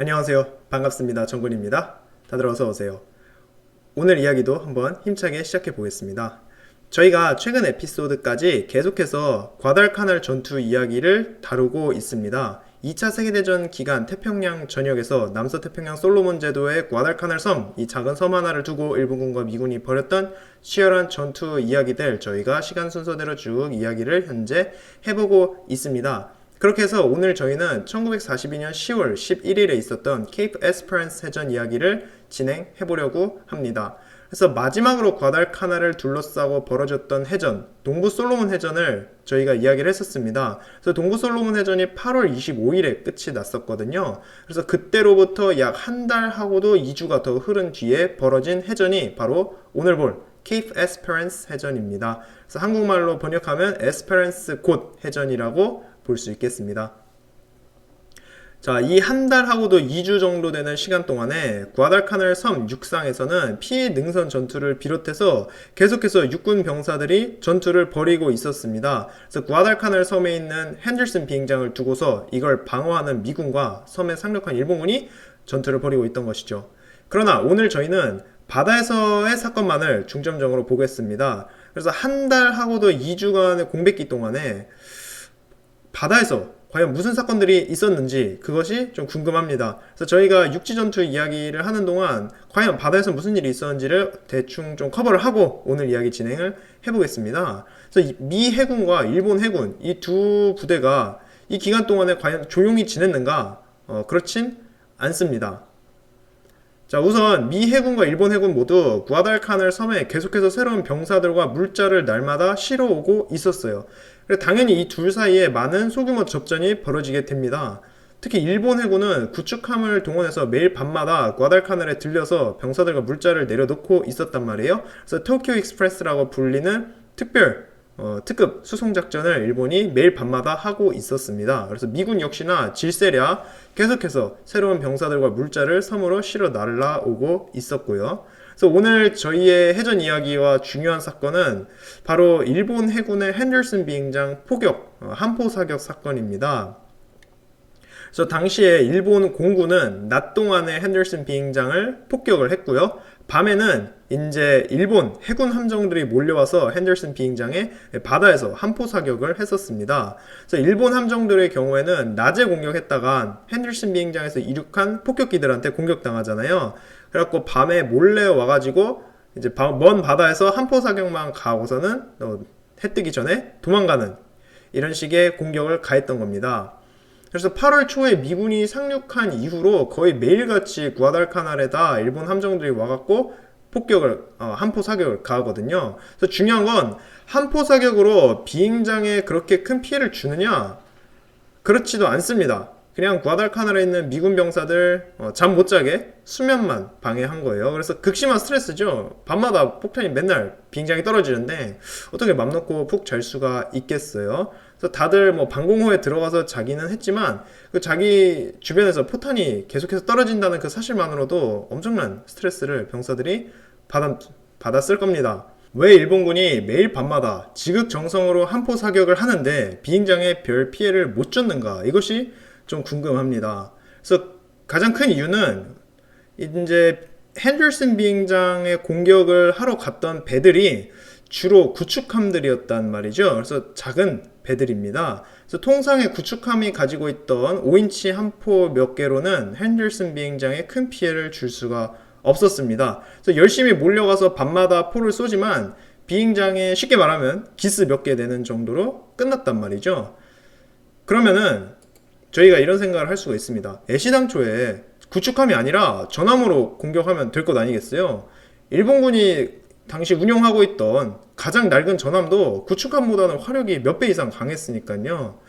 안녕하세요. 반갑습니다. 정근입니다. 다들 어서 오세요. 오늘 이야기도 한번 힘차게 시작해 보겠습니다. 저희가 최근 에피소드까지 계속해서 과달카날 전투 이야기를 다루고 있습니다. 2차 세계대전 기간 태평양 전역에서 남서태평양 솔로몬 제도의 과달카날 섬, 이 작은 섬 하나를 두고 일본군과 미군이 벌였던 치열한 전투 이야기들 저희가 시간 순서대로 쭉 이야기를 현재 해보고 있습니다. 그렇게 해서 오늘 저희는 1942년 10월 11일에 있었던 케이프 에스퍼런스 해전 이야기를 진행해 보려고 합니다. 그래서 마지막으로 과달카날을 둘러싸고 벌어졌던 해전, 동부 솔로몬 해전을 저희가 이야기를 했었습니다. 그래서 동부 솔로몬 해전이 8월 25일에 끝이 났었거든요. 그래서 그때로부터 약 한 달하고도 2주가 더 흐른 뒤에 벌어진 해전이 바로 오늘 볼 케이프 에스퍼런스 해전입니다. 그래서 한국말로 번역하면 에스퍼런스 곧 해전이라고 볼 수 있겠습니다. 자, 이 한 달하고도 2주 정도 되는 시간 동안에 과달카날 섬 육상에서는 피해 능선 전투를 비롯해서 계속해서 육군 병사들이 전투를 벌이고 있었습니다. 그래서 과달카날 섬에 있는 핸들슨 비행장을 두고서 이걸 방어하는 미군과 섬에 상륙한 일본군이 전투를 벌이고 있던 것이죠. 그러나 오늘 저희는 바다에서의 사건만을 중점적으로 보겠습니다. 그래서 한 달하고도 2주간의 공백기 동안에 바다에서 과연 무슨 사건들이 있었는지 그것이 좀 궁금합니다. 그래서 저희가 육지전투 이야기를 하는 동안 과연 바다에서 무슨 일이 있었는지를 대충 좀 커버를 하고 오늘 이야기 진행을 해보겠습니다. 그래서 미 해군과 일본 해군 이 두 부대가 이 기간 동안에 과연 조용히 지냈는가? 그렇진 않습니다. 자, 우선 미 해군과 일본 해군 모두 구아달카날 섬에 계속해서 새로운 병사들과 물자를 날마다 실어오고 있었어요. 당연히 이 둘 사이에 많은 소규모 접전이 벌어지게 됩니다. 특히 일본 해군은 구축함을 동원해서 매일 밤마다 구아달카날에 들려서 병사들과 물자를 내려놓고 있었단 말이에요. 그래서 토키오 익스프레스라고 불리는 특급 수송작전을 일본이 매일 밤마다 하고 있었습니다. 그래서 미군 역시나 질세랴 계속해서 새로운 병사들과 물자를 섬으로 실어 날라오고 있었고요. 그래서 오늘 저희의 해전 이야기와 중요한 사건은 바로 일본 해군의 핸들슨 비행장 포격, 함포 사격 사건입니다. 그래서 당시에 일본 공군은 낮 동안에 핸들슨 비행장을 폭격을 했고요. 밤에는 이제 일본 해군 함정들이 몰려와서 핸들슨 비행장에 바다에서 함포 사격을 했었습니다. 그래서 일본 함정들의 경우에는 낮에 공격했다가 핸들슨 비행장에서 이륙한 폭격기들한테 공격당하잖아요. 그래갖고 밤에 몰래 와가지고 이제 먼 바다에서 함포 사격만 가고서는 해 뜨기 전에 도망가는 이런 식의 공격을 가했던 겁니다. 그래서 8월 초에 미군이 상륙한 이후로 거의 매일같이 구아달카날에다 일본 함정들이 와갖고 폭격을 함포 사격을 가하거든요. 그래서 중요한 건 함포 사격으로 비행장에 그렇게 큰 피해를 주느냐? 그렇지도 않습니다. 그냥 구아달카날에 있는 미군 병사들 잠 못 자게 수면만 방해한 거예요. 그래서 극심한 스트레스죠. 밤마다 폭탄이 맨날 비행장에 떨어지는데 어떻게 맘 놓고 푹 잘 수가 있겠어요. 그래서 다들 뭐 방공호에 들어가서 자기는 했지만 그 자기 주변에서 포탄이 계속해서 떨어진다는 그 사실만으로도 엄청난 스트레스를 병사들이 받았을 겁니다. 왜 일본군이 매일 밤마다 지극정성으로 함포 사격을 하는데 비행장에 별 피해를 못 줬는가? 이것이 좀 궁금합니다. 그래서 가장 큰 이유는 이제 핸들슨 비행장의 공격을 하러 갔던 배들이 주로 구축함들이었단 말이죠. 그래서 작은 배들입니다. 그래서 통상의 구축함이 가지고 있던 5인치 함포 몇 개로는 핸들슨 비행장에 큰 피해를 줄 수가 없었습니다. 그래서 열심히 몰려가서 밤마다 포를 쏘지만 비행장에 쉽게 말하면 기스 몇 개 내는 정도로 끝났단 말이죠. 그러면은 저희가 이런 생각을 할 수가 있습니다. 애시당초에 구축함이 아니라 전함으로 공격하면 될 것 아니겠어요? 일본군이 당시 운용하고 있던 가장 낡은 전함도 구축함보다는 화력이 몇 배 이상 강했으니까요.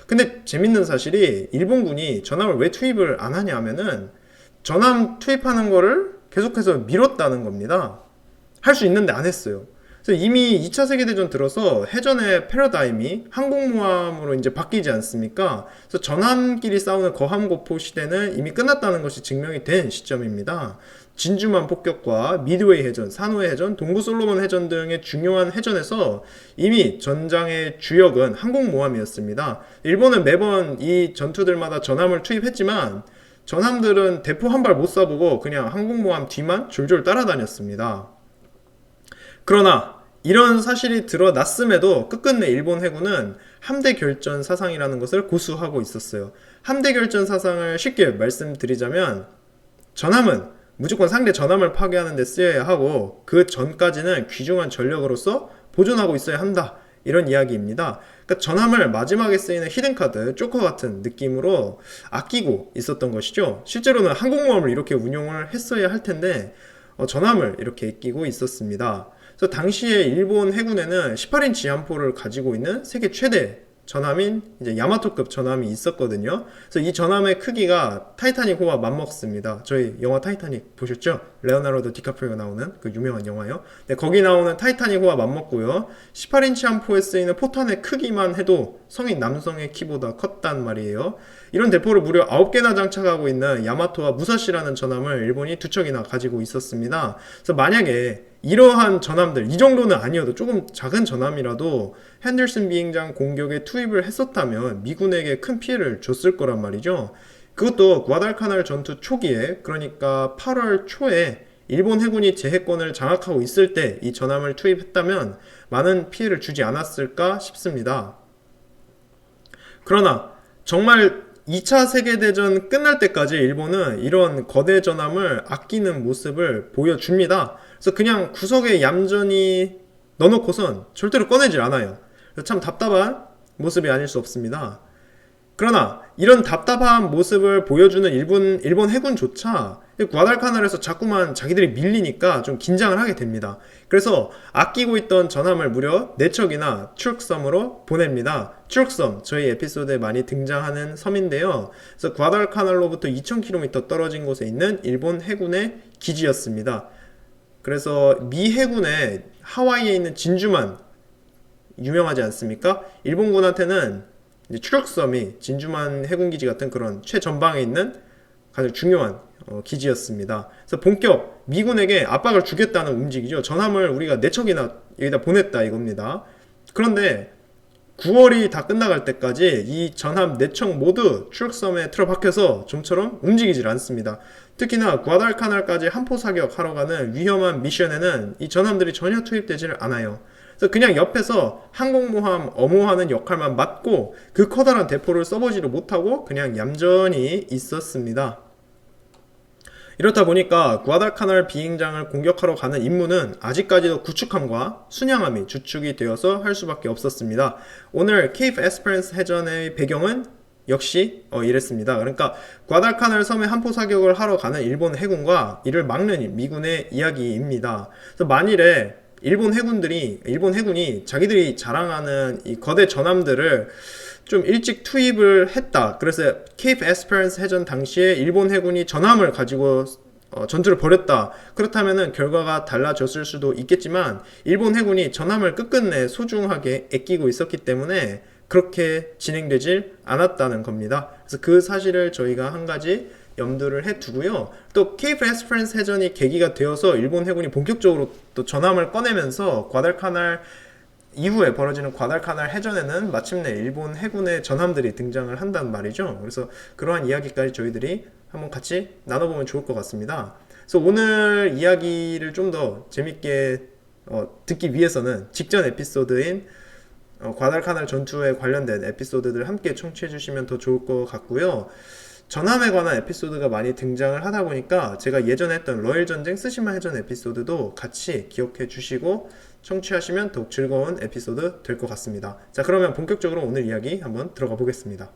근데 재밌는 사실이 일본군이 전함을 왜 투입을 안 하냐 하면은 전함 투입하는 거를 계속해서 미뤘다는 겁니다. 할 수 있는데 안 했어요. 그래서 이미 2차 세계대전 들어서 해전의 패러다임이 항공모함으로 이제 바뀌지 않습니까? 그래서 전함끼리 싸우는 거함고포 시대는 이미 끝났다는 것이 증명이 된 시점입니다. 진주만 폭격과 미드웨이 해전, 산호의 해전, 동부 솔로몬 해전 등의 중요한 해전에서 이미 전장의 주역은 항공모함이었습니다. 일본은 매번 이 전투들마다 전함을 투입했지만 전함들은 대포 한 발 못 쏴보고 그냥 항공모함 뒤만 졸졸 따라다녔습니다. 그러나 이런 사실이 드러났음에도 끝끝내 일본 해군은 함대 결전 사상이라는 것을 고수하고 있었어요. 함대 결전 사상을 쉽게 말씀드리자면 전함은 무조건 상대 전함을 파괴하는 데 쓰여야 하고 그 전까지는 귀중한 전력으로서 보존하고 있어야 한다. 이런 이야기입니다. 그러니까 전함을 마지막에 쓰이는 히든카드, 조커 같은 느낌으로 아끼고 있었던 것이죠. 실제로는 항공모함을 이렇게 운용을 했어야 할 텐데 전함을 이렇게 아끼고 있었습니다. 그래서 당시에 일본 해군에는 18인치 함포를 가지고 있는 세계 최대 전함인 이제 야마토급 전함이 있었거든요. 그래서 이 전함의 크기가 타이타닉호와 맞먹습니다. 저희 영화 타이타닉 보셨죠? 레오나르도 디카프리오가 나오는 그 유명한 영화요. 네, 거기 나오는 타이타닉호와 맞먹고요. 18인치 함포에 쓰이는 포탄의 크기만 해도 성인 남성의 키보다 컸단 말이에요. 이런 대포를 무려 9개나 장착하고 있는 야마토와 무사시라는 전함을 일본이 2척이나 가지고 있었습니다. 그래서 만약에 이러한 전함들, 이 정도는 아니어도 조금 작은 전함이라도 핸들슨 비행장 공격에 투입을 했었다면 미군에게 큰 피해를 줬을 거란 말이죠. 그것도 구아달카날 전투 초기에, 그러니까 8월 초에 일본 해군이 제해권을 장악하고 있을 때 이 전함을 투입했다면 많은 피해를 주지 않았을까 싶습니다. 그러나 정말 2차 세계대전 끝날 때까지 일본은 이런 거대 전함을 아끼는 모습을 보여줍니다. 그래서 그냥 구석에 얌전히 넣어놓고선 절대로 꺼내질 않아요. 참 답답한 모습이 아닐 수 없습니다. 그러나 이런 답답한 모습을 보여주는 일본 해군조차 구아달카날에서 자꾸만 자기들이 밀리니까 좀 긴장을 하게 됩니다. 그래서 아끼고 있던 전함을 무려 4척이나 추룩섬으로 보냅니다. 추룩섬, 저희 에피소드에 많이 등장하는 섬인데요. 그래서 구아달카날로부터 2000km 떨어진 곳에 있는 일본 해군의 기지였습니다. 그래서 미 해군의 하와이에 있는 진주만 유명하지 않습니까? 일본군한테는 추력섬이 진주만 해군기지 같은 그런 최전방에 있는 가장 중요한 기지였습니다. 그래서 본격 미군에게 압박을 주겠다는 움직이죠. 전함을 우리가 4척이나 여기다 보냈다 이겁니다. 그런데 9월이 다 끝나갈 때까지 이 전함 4척 모두 추력섬에 틀어박혀서 좀처럼 움직이질 않습니다. 특히나 구아달카날까지 함포 사격하러 가는 위험한 미션에는 이 전함들이 전혀 투입되지를 않아요. 그래서 그냥 옆에서 항공모함 엄호하는 역할만 맡고 그 커다란 대포를 써보지도 못하고 그냥 얌전히 있었습니다. 이렇다 보니까 구아달카날 비행장을 공격하러 가는 임무는 아직까지도 구축함과 순양함이 주축이 되어서 할 수밖에 없었습니다. 오늘 케이프 에스페란스 해전의 배경은 역시 이랬습니다. 그러니까 구아달카날 섬에 함포 사격을 하러 가는 일본 해군과 이를 막는 미군의 이야기입니다. 그래서 만일에 일본 해군이 자기들이 자랑하는 이 거대 전함들을 좀 일찍 투입을 했다. 그래서 케이프 에스페란스 해전 당시에 일본 해군이 전함을 가지고 전투를 벌였다. 그렇다면은 결과가 달라졌을 수도 있겠지만 일본 해군이 전함을 끝끝내 소중하게 아끼고 있었기 때문에 그렇게 진행되질 않았다는 겁니다. 그래서 그 사실을 저희가 한 가지 염두를 해두고요. 또 케이프 에스페란스 해전이 계기가 되어서 일본 해군이 본격적으로 또 전함을 꺼내면서 과달카날 이후에 벌어지는 과달카날 해전에는 마침내 일본 해군의 전함들이 등장을 한단 말이죠. 그래서 그러한 이야기까지 저희들이 한번 같이 나눠보면 좋을 것 같습니다. 그래서 오늘 이야기를 좀 더 재밌게 듣기 위해서는 직전 에피소드인 과달카날 전투에 관련된 에피소드들 함께 청취해 주시면 더 좋을 것 같고요. 전함에 관한 에피소드가 많이 등장을 하다 보니까 제가 예전에 했던 러일전쟁 스시마 해전 에피소드도 같이 기억해 주시고 청취하시면 더욱 즐거운 에피소드 될 것 같습니다. 자, 그러면 본격적으로 오늘 이야기 한번 들어가 보겠습니다.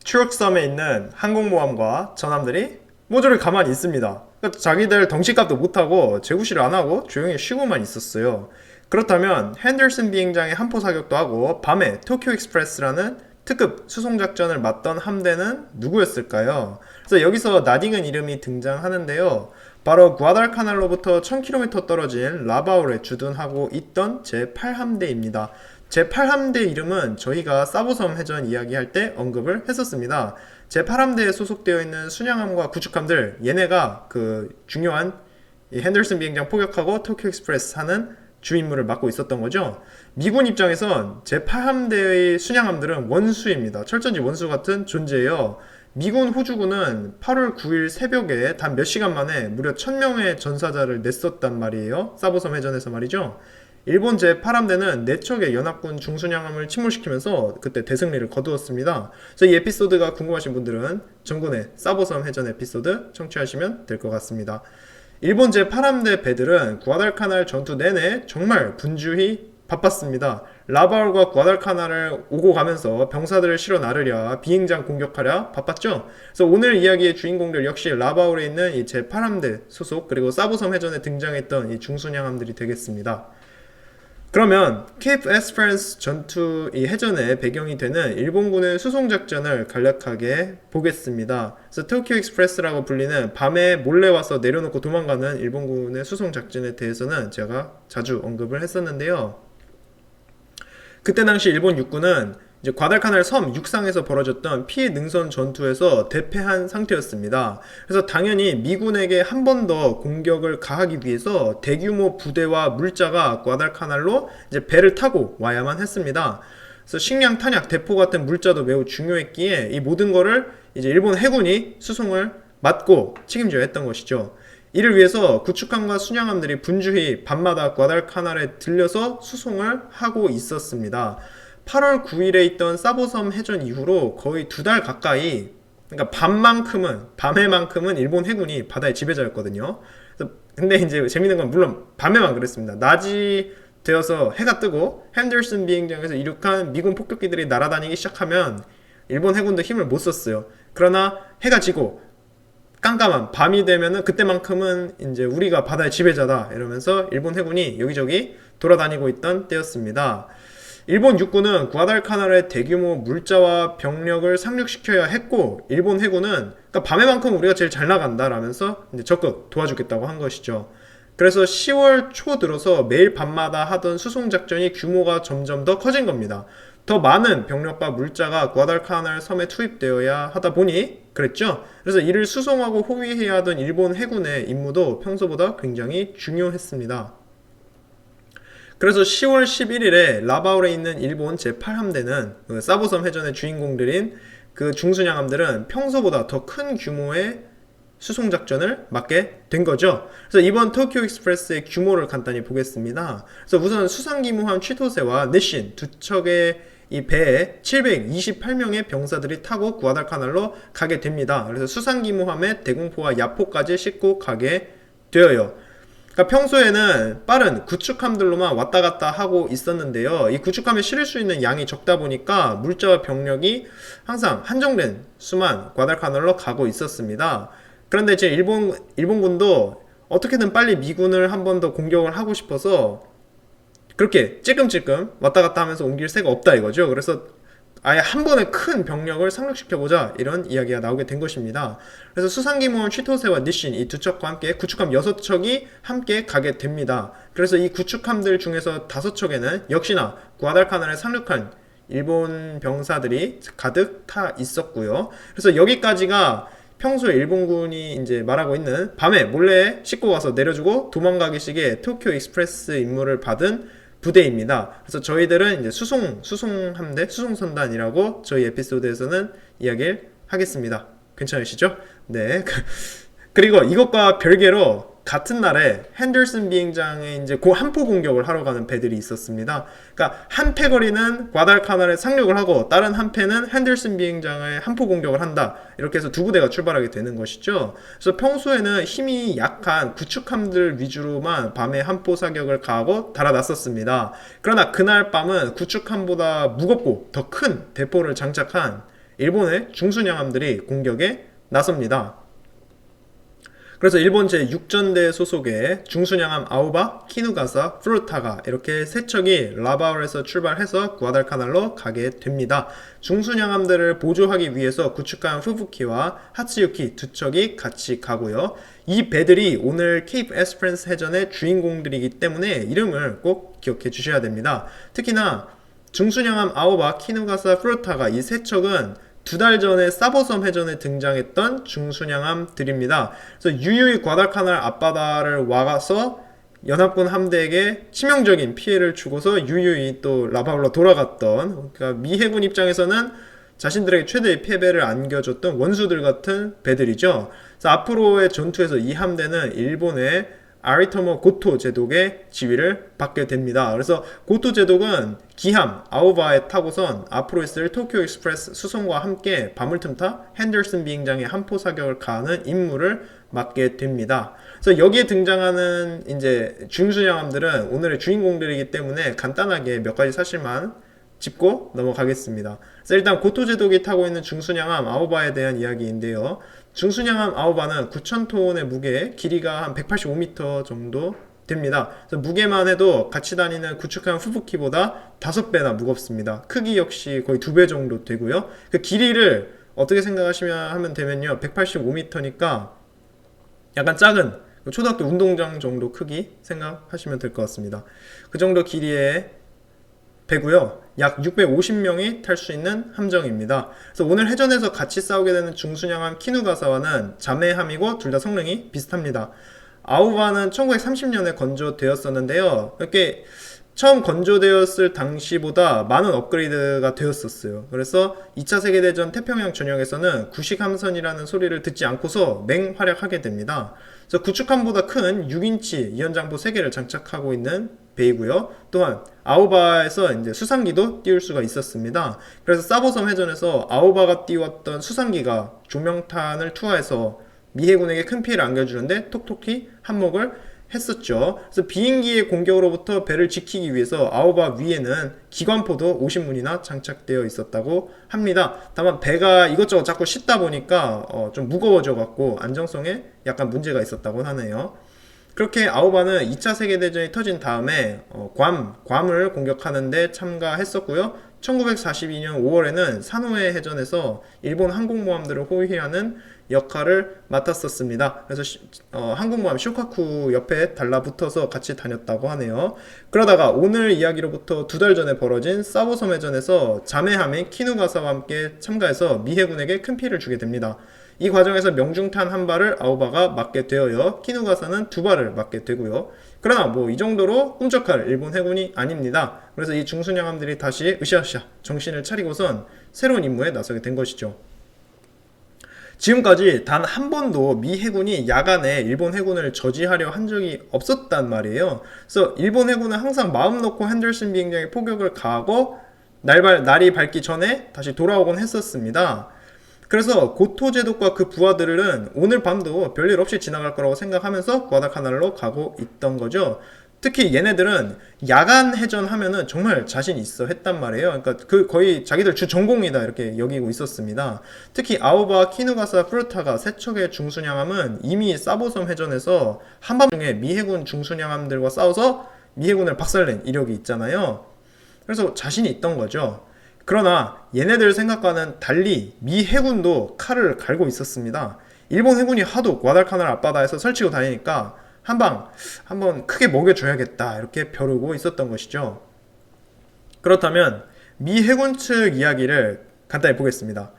추력섬에 있는 항공모함과 전함들이 모조리 가만히 있습니다. 그러니까 자기들 덩치값도 못하고 재구시를 안하고 조용히 쉬고만 있었어요. 그렇다면 핸들슨 비행장의 함포 사격도 하고 밤에 토키오 익스프레스라는 특급 수송작전을 맡던 함대는 누구였을까요? 그래서 여기서 나딩은 이름이 등장하는데요. 바로 구아달카날로부터 1000km 떨어진 라바울에 주둔하고 있던 제8함대입니다. 제8함대 이름은 저희가 사보섬 해전 이야기할 때 언급을 했었습니다. 제8함대에 소속되어 있는 순양함과 구축함들, 얘네가 그 중요한 이 핸들슨 비행장 포격하고 토키오 익스프레스 하는 주 임무를 맡고 있었던 거죠. 미군 입장에선 제8함대의 순양함들은 원수입니다. 철전지 원수 같은 존재예요. 미군 호주군은 8월 9일 새벽에 단 몇 시간 만에 무려 1000명의 전사자를 냈었단 말이에요. 사보섬 해전에서 말이죠. 일본 제8함대는 4척의 연합군 중순양함을 침몰시키면서 그때 대승리를 거두었습니다. 그래서 이 에피소드가 궁금하신 분들은 전군의 사보섬 해전 에피소드 청취하시면 될 것 같습니다. 일본 제8함대 배들은 구아달카날 전투 내내 정말 분주히 바빴습니다. 라바울과 구아달카날을 오고 가면서 병사들을 실어 나르랴, 비행장 공격하랴 바빴죠. 그래서 오늘 이야기의 주인공들 역시 라바울에 있는 이 제8함대 소속 그리고 사보섬 해전에 등장했던 이 중순양함들이 되겠습니다. 그러면 케이프 에스페란스 전투 이 해전의 배경이 되는 일본군의 수송작전을 간략하게 보겠습니다. 그래서 토키오 익스프레스라고 불리는 밤에 몰래 와서 내려놓고 도망가는 일본군의 수송작전에 대해서는 제가 자주 언급을 했었는데요. 그때 당시 일본 육군은 이제 과달카날 섬 육상에서 벌어졌던 피해 능선 전투에서 대패한 상태였습니다. 그래서 당연히 미군에게 한 번 더 공격을 가하기 위해서 대규모 부대와 물자가 과달카날로 이제 배를 타고 와야만 했습니다. 그래서 식량, 탄약, 대포 같은 물자도 매우 중요했기에 이 모든 거를 이제 일본 해군이 수송을 맡고 책임져야 했던 것이죠. 이를 위해서 구축함과 순양함들이 분주히 밤마다 과달카날에 들려서 수송을 하고 있었습니다. 8월 9일에 있던 사보섬 해전 이후로 거의 2달 가까이, 그러니까 밤에만큼은 일본 해군이 바다의 지배자였거든요. 근데 이제 재밌는 건 물론 밤에만 그랬습니다. 낮이 되어서 해가 뜨고 핸더슨 비행장에서 이륙한 미군 폭격기들이 날아다니기 시작하면 일본 해군도 힘을 못 썼어요. 그러나 해가 지고 깜깜한 밤이 되면은 그때만큼은 이제 우리가 바다의 지배자다 이러면서 일본 해군이 여기저기 돌아다니고 있던 때였습니다. 일본 육군은 구아달카날의 대규모 물자와 병력을 상륙시켜야 했고 일본 해군은 그러니까 밤에만큼 우리가 제일 잘 나간다라면서 이제 적극 도와주겠다고 한 것이죠. 그래서 10월 초 들어서 매일 밤마다 하던 수송작전이 규모가 점점 더 커진 겁니다. 더 많은 병력과 물자가 구아달카날 섬에 투입되어야 하다 보니 그랬죠. 그래서 이를 수송하고 호위해야 하던 일본 해군의 임무도 평소보다 굉장히 중요했습니다. 그래서 10월 11일에 라바울에 있는 일본 제8함대는 그 사보섬 해전의 주인공들인 그 중순양함들은 평소보다 더 큰 규모의 수송작전을 맡게 된 거죠. 그래서 이번 토키오 익스프레스의 규모를 간단히 보겠습니다. 그래서 우선 수상기무함 치토세와 네신 두 척의 이 배에 728명의 병사들이 타고 구아달카날로 가게 됩니다. 그래서 수상기무함에 대공포와 야포까지 싣고 가게 되어요. 그러니까 평소에는 빠른 구축함들로만 왔다 갔다 하고 있었는데요. 이 구축함에 실을 수 있는 양이 적다 보니까 물자와 병력이 항상 한정된 수만 과달카날로 가고 있었습니다. 그런데 이제 일본군도 어떻게든 빨리 미군을 한 번 더 공격을 하고 싶어서 그렇게 찔끔찔끔 왔다 갔다 하면서 옮길 새가 없다 이거죠. 그래서 아예 한 번에 큰 병력을 상륙시켜보자 이런 이야기가 나오게 된 것입니다. 그래서 수상기무함 치토세와 니신 이 두 척과 함께 구축함 6척이 함께 가게 됩니다. 그래서 이 구축함들 중에서 5척에는 역시나 구아달카날에 상륙한 일본 병사들이 가득 타 있었고요. 그래서 여기까지가 평소에 일본군이 이제 말하고 있는 밤에 몰래 싣고 와서 내려주고 도망가기식의 토키오 익스프레스 임무를 받은 부대입니다. 그래서 저희들은 이제 수송함대, 수송선단이라고 저희 에피소드에서는 이야기를 하겠습니다. 괜찮으시죠? 네. 그리고 이것과 별개로 같은 날에 핸더슨 비행장에 이제 한포 공격을 하러 가는 배들이 있었습니다. 그러니까 한 패거리는 과달카날에 상륙을 하고 다른 한 패는 핸더슨 비행장에 한포 공격을 한다. 이렇게 해서 두 부대가 출발하게 되는 것이죠. 그래서 평소에는 힘이 약한 구축함들 위주로만 밤에 한포 사격을 가하고 달아났었습니다. 그러나 그날 밤은 구축함보다 무겁고 더 큰 대포를 장착한 일본의 중순양함들이 공격에 나섭니다. 그래서 일본 제6전대 소속의 중순양함 아오바, 키누가사, 프루타가 이렇게 세 척이 라바울에서 출발해서 구아달카날로 가게 됩니다. 중순양함들을 보조하기 위해서 구축함 후부키와 하츠유키 두 척이 같이 가고요. 이 배들이 오늘 케이프 에스페란스 해전의 주인공들이기 때문에 이름을 꼭 기억해 주셔야 됩니다. 특히나 중순양함 아오바, 키누가사, 프루타가 이 세 척은 2달 전에 사보섬 해전에 등장했던 중순양함들입니다. 그래서 유유히 과달카날 앞바다를 와서 연합군 함대에게 치명적인 피해를 주고서 유유히 또 라바울로 돌아갔던, 그러니까 미 해군 입장에서는 자신들에게 최대의 패배를 안겨줬던 원수들 같은 배들이죠. 그래서 앞으로의 전투에서 이 함대는 일본의 아리토모 고토 제독의 지휘를 받게 됩니다. 그래서 고토 제독은 기함 아오바에 타고선 앞으로 있을 도쿄 익스프레스 수송과 함께 밤을틈타 핸더슨 비행장에 함포 사격을 가하는 임무를 맡게 됩니다. 그래서 여기에 등장하는 이제 중순양함들은 오늘의 주인공들이기 때문에 간단하게 몇 가지 사실만 짚고 넘어가겠습니다. 그래서 일단 고토 제독이 타고 있는 중순양함 아오바에 대한 이야기인데요. 중순양함 아오바는 9,000톤의 무게, 길이가 한 185m 정도 됩니다. 그래서 무게만 해도 같이 다니는 구축함 후부키보다 5배나 무겁습니다. 크기 역시 거의 2배 정도 되고요. 그 길이를 어떻게 생각하시면 하면 되면요. 185m니까 약간 작은 초등학교 운동장 정도 크기 생각하시면 될 것 같습니다. 그 정도 길이의 배고요. 약 650명이 탈 수 있는 함정입니다. 그래서 오늘 해전에서 같이 싸우게 되는 중순양함 키누가사와는 자매함이고 둘 다 성능이 비슷합니다. 아우바는 1930년에 건조되었었는데요. 이렇게 처음 건조되었을 당시보다 많은 업그레이드가 되었었어요. 그래서 2차 세계대전 태평양 전역에서는 구식함선이라는 소리를 듣지 않고서 맹활약하게 됩니다. 그래서 구축함보다 큰 6인치 이연장포 3개를 장착하고 있는 배이고요. 또한 아오바에서 이제 수상기도 띄울 수가 있었습니다. 그래서 사보섬 해전에서 아오바가 띄웠던 수상기가 조명탄을 투하해서 미 해군에게 큰 피해를 안겨주는데 톡톡히 한몫을 했었죠. 그래서 비행기의 공격으로부터 배를 지키기 위해서 아오바 위에는 기관포도 50문이나 장착되어 있었다고 합니다. 다만 배가 이것저것 자꾸 싣다 보니까 좀 무거워져 갖고 안정성에 약간 문제가 있었다고 하네요. 그렇게 아오바는 2차 세계대전이 터진 다음에 괌을 공격하는데 참가했었고요. 1942년 5월에는 산호에 해전에서 일본 항공모함들을 호위하는 역할을 맡았었습니다. 그래서 항공모함 쇼카쿠 옆에 달라붙어서 같이 다녔다고 하네요. 그러다가 오늘 이야기로부터 2달 전에 벌어진 사보섬 해전에서 자매함인 키누가사와 함께 참가해서 미 해군에게 큰 피해를 주게 됩니다. 이 과정에서 명중탄 한 발을 아오바가 맞게 되어요. 키누가사는 2발을 맞게 되고요. 그러나 뭐 이 정도로 꿈쩍할 일본 해군이 아닙니다. 그래서 이 중순양함들이 다시 으쌰으쌰 정신을 차리고선 새로운 임무에 나서게 된 것이죠. 지금까지 단 한 번도 미 해군이 야간에 일본 해군을 저지하려 한 적이 없었단 말이에요. 그래서 일본 해군은 항상 마음 놓고 핸더슨 비행장에 포격을 가하고 날이 밝기 전에 다시 돌아오곤 했었습니다. 그래서 고토 제독과 그 부하들은 오늘 밤도 별일 없이 지나갈 거라고 생각하면서 과다카날로 가고 있던 거죠. 특히 얘네들은 야간 해전 하면은 정말 자신 있어 했단 말이에요. 그러니까 그 거의 자기들 주 전공이다 이렇게 여기고 있었습니다. 특히 아오바, 키누가사, 푸르타가 세 척의 중순양함은 이미 사보섬 해전에서 한밤중에 미 해군 중순양함들과 싸워서 미 해군을 박살낸 이력이 있잖아요. 그래서 자신이 있던 거죠. 그러나 얘네들 생각과는 달리 미 해군도 칼을 갈고 있었습니다. 일본 해군이 하도 과달카날 앞바다에서 설치고 다니니까 한번 크게 먹여줘야겠다 이렇게 벼르고 있었던 것이죠. 그렇다면 미 해군 측 이야기를 간단히 보겠습니다.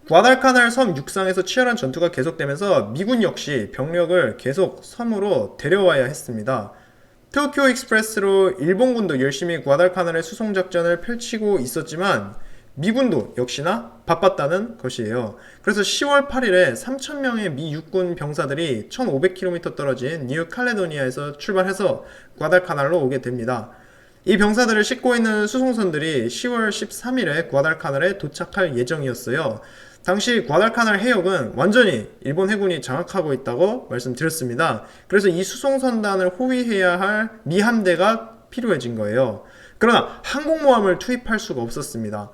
과달카날 섬 육상에서 치열한 전투가 계속되면서 미군 역시 병력을 계속 섬으로 데려와야 했습니다. 도쿄 익스프레스로 일본군도 열심히 과달카날의 수송작전을 펼치고 있었지만 미군도 역시나 바빴다는 것이에요. 그래서 10월 8일에 3,000명의 미 육군 병사들이 1,500km 떨어진 뉴 칼레도니아에서 출발해서 과달카날로 오게 됩니다. 이 병사들을 싣고 있는 수송선들이 10월 13일에 과달카날에 도착할 예정이었어요. 당시 과달카날 해역은 완전히 일본 해군이 장악하고 있다고 말씀드렸습니다. 그래서 이 수송선단을 호위해야 할 미 함대가 필요해진 거예요. 그러나 항공모함을 투입할 수가 없었습니다.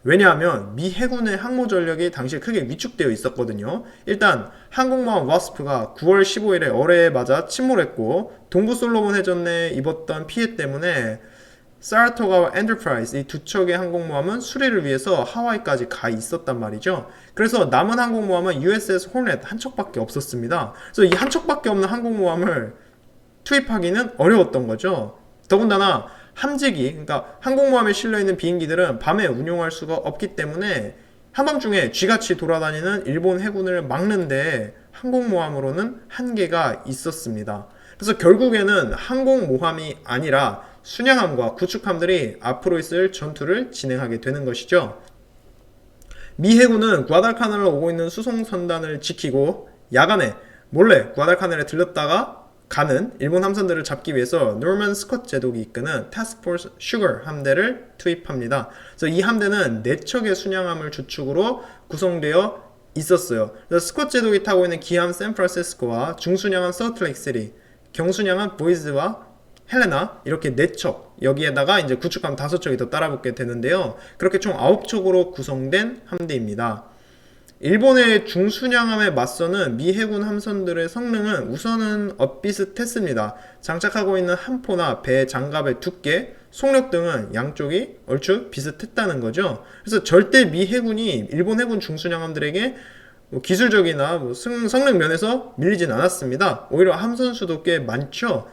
왜냐하면 미 해군의 항모 전력이 당시에 크게 위축되어 있었거든요. 일단 항공모함 와스프가 9월 15일에 어뢰에 맞아 침몰했고 동부 솔로몬 해전 내에 입었던 피해 때문에 사라토가와 엔터프라이즈 이 두 척의 항공모함은 수리를 위해서 하와이까지 가 있었단 말이죠. 그래서 남은 항공모함은 USS 호넷 한 척밖에 없었습니다. 그래서 이 한 척밖에 없는 항공모함을 투입하기는 어려웠던 거죠. 더군다나 함재기, 그러니까 항공모함에 실려있는 비행기들은 밤에 운용할 수가 없기 때문에 한밤중에 쥐같이 돌아다니는 일본 해군을 막는데 항공모함으로는 한계가 있었습니다. 그래서 결국에는 항공모함이 아니라 순양함과 구축함들이 앞으로 있을 전투를 진행하게 되는 것이죠. 미 해군은 구아달카날로 오고 있는 수송선단을 지키고 야간에 몰래 구아달카날에 들렀다가 가는 일본 함선들을 잡기 위해서 노먼 스콧 제독이 이끄는 타스크포스 슈거 함대를 투입합니다. 그래서 이 함대는 4척의 순양함을 주축으로 구성되어 있었어요. 그래서 스콧 제독이 타고 있는 기함 샌프란시스코와 중순양함 서틀레이크시티, 경순양함 보이즈와 헬레나 이렇게 4척, 여기에다가 이제 구축함 5척이 더 따라붙게 되는데요. 그렇게 총 9척으로 구성된 함대입니다. 일본의 중순양함에 맞서는 미 해군 함선들의 성능은 우선은 엇비슷했습니다. 장착하고 있는 함포나 배 장갑의 두께, 속력 등은 양쪽이 얼추 비슷했다는 거죠. 그래서 절대 미 해군이 일본 해군 중순양함들에게 기술적이나 성능 면에서 밀리진 않았습니다. 오히려 함선 수도 꽤 많죠.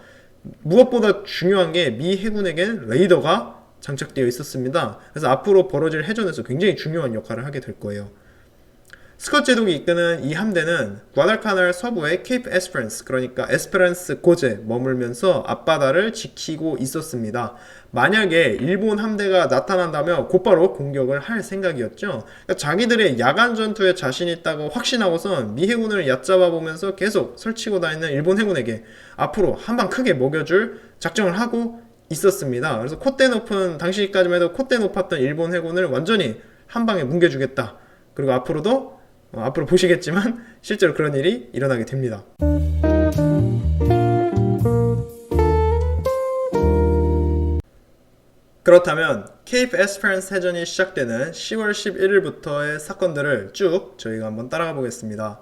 무엇보다 중요한 게 미 해군에겐 레이더가 장착되어 있었습니다. 그래서 앞으로 벌어질 해전에서 굉장히 중요한 역할을 하게 될 거예요. 스콧 제독이 이끄는 이 함대는 구아달카날 서부의 케이프 에스페란스, 그러니까 에스페란스 고제에 머물면서 앞바다를 지키고 있었습니다. 만약에 일본 함대가 나타난다면 곧바로 공격을 할 생각이었죠. 그러니까 자기들의 야간 전투에 자신 있다고 확신하고선 미 해군을 얕잡아 보면서 계속 설치고 다니는 일본 해군에게 앞으로 한방 크게 먹여줄 작정을 하고 있었습니다. 그래서 콧대 높은, 당시까지만 해도 콧대 높았던 일본 해군을 완전히 한방에 뭉개주겠다. 그리고 앞으로 보시겠지만 실제로 그런 일이 일어나게 됩니다. 그렇다면 케이프 에스페란스 해전이 시작되는 10월 11일부터의 사건들을 쭉 저희가 한번 따라가 보겠습니다.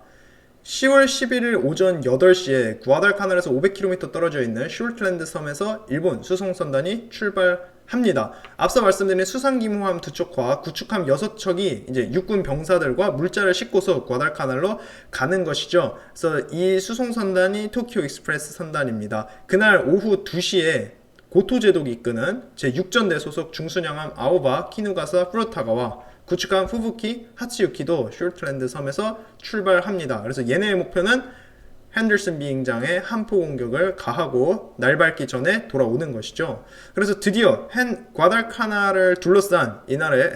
10월 11일 오전 8시에 구아달카날에서 500km 떨어져 있는 슈르틀랜드 섬에서 일본 수송선단이 출발합니다. 앞서 말씀드린 수상기모함 2척과 구축함 6척이 이제 육군 병사들과 물자를 싣고서 구아달카날로 가는 것이죠. 그래서 이 수송선단이 토키오 익스프레스 선단입니다. 그날 오후 2시에 고토 제독이 이끄는 제6전대 소속 중순양함 아오바, 키누가사, 푸르타가와 구축함 후부키, 하츠유키도 슈르틀랜드 섬에서 출발합니다. 그래서 얘네의 목표는 핸더슨 비행장의 함포 공격을 가하고 날 밝기 전에 돌아오는 것이죠. 그래서 드디어 과달카나를 둘러싼 이날의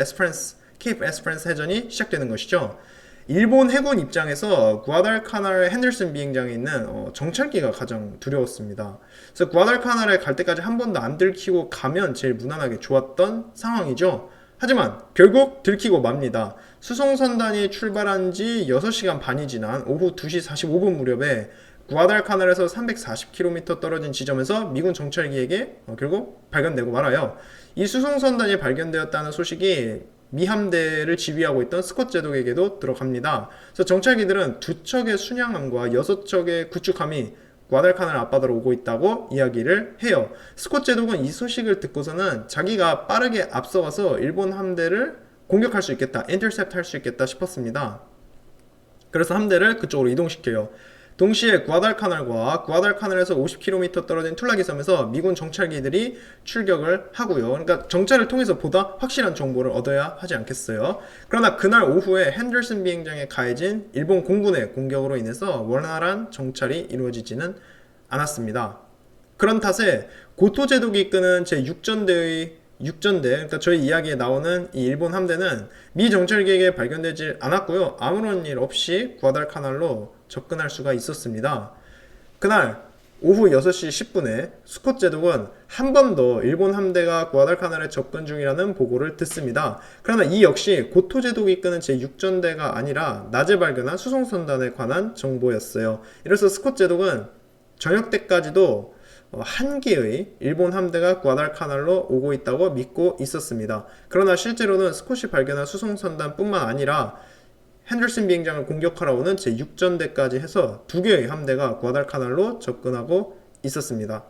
케이프 에스페란스 해전이 시작되는 것이죠. 일본 해군 입장에서 구아달카날 핸더슨 비행장에 있는 정찰기가 가장 두려웠습니다. 그래서 구아달카날에 갈 때까지 한 번도 안 들키고 가면 제일 무난하게 좋았던 상황이죠. 하지만 결국 들키고 맙니다. 수송선단이 출발한 지 6시간 반이 지난 오후 2시 45분 무렵에 구아달카날에서 340km 떨어진 지점에서 미군 정찰기에게 결국 발견되고 말아요. 이 수송선단이 발견되었다는 소식이 미 함대를 지휘하고 있던 스콧 제독에게도 들어갑니다. 그래서 정찰기들은 2척의 순양함과 6척의 구축함이 구아달카날 앞바다로 오고 있다고 이야기를 해요. 스콧 제독은 이 소식을 듣고서는 자기가 빠르게 앞서가서 일본 함대를 공격할 수 있겠다, 인터셉트 할 수 있겠다 싶었습니다. 그래서 함대를 그쪽으로 이동시켜요. 동시에 구아달카날과 구아달카날에서 50km 떨어진 툴라기 섬에서 미군 정찰기들이 출격을 하고요. 그러니까 정찰을 통해서 보다 확실한 정보를 얻어야 하지 않겠어요. 그러나 그날 오후에 핸더슨 비행장에 가해진 일본 공군의 공격으로 인해서 원활한 정찰이 이루어지지는 않았습니다. 그런 탓에 고토 제독이 이끄는 제6전대, 그러니까 저희 이야기에 나오는 이 일본 함대는 미 정찰기에게 발견되지 않았고요. 아무런 일 없이 구아달카날로 접근할 수가 있었습니다. 그날 오후 6시 10분에 스콧 제독은 한 번 더 일본 함대가 구아달카날에 접근 중이라는 보고를 듣습니다. 그러나 이 역시 고토 제독이 이끄는 제6전대가 아니라 낮에 발견한 수송선단에 관한 정보였어요. 이래서 스콧 제독은 저녁 때까지도 한 개의 일본 함대가 구아달카날로 오고 있다고 믿고 있었습니다. 그러나 실제로는 스콧이 발견한 수송선단뿐만 아니라 핸더슨 비행장을 공격하러 오는 제6전대까지 해서 2개의 함대가 구아달카날로 접근하고 있었습니다.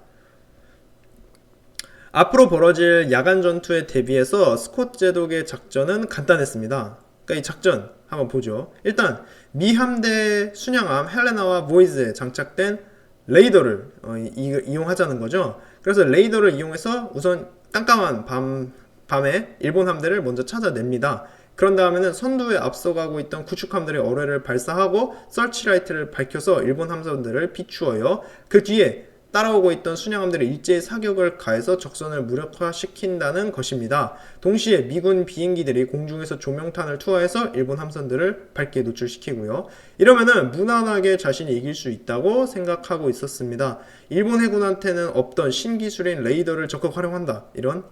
앞으로 벌어질 야간 전투에 대비해서 스콧 제독의 작전은 간단했습니다. 그러니까 이 작전 한번 보죠. 일단 미 함대 순양함 헬레나와 보이즈에 장착된 레이더를 이용하자는 거죠. 그래서 레이더를 이용해서 우선 깜깜한 밤에 일본 함대를 먼저 찾아냅니다. 그런 다음에는 선두에 앞서가고 있던 구축함들의 어뢰를 발사하고 서치라이트를 밝혀서 일본 함선들을 비추어요. 그 뒤에 따라오고 있던 순양함들이 일제히 사격을 가해서 적선을 무력화시킨다는 것입니다. 동시에 미군 비행기들이 공중에서 조명탄을 투하해서 일본 함선들을 밝게 노출시키고요. 이러면은 무난하게 자신이 이길 수 있다고 생각하고 있었습니다. 일본 해군한테는 없던 신기술인 레이더를 적극 활용한다. 이런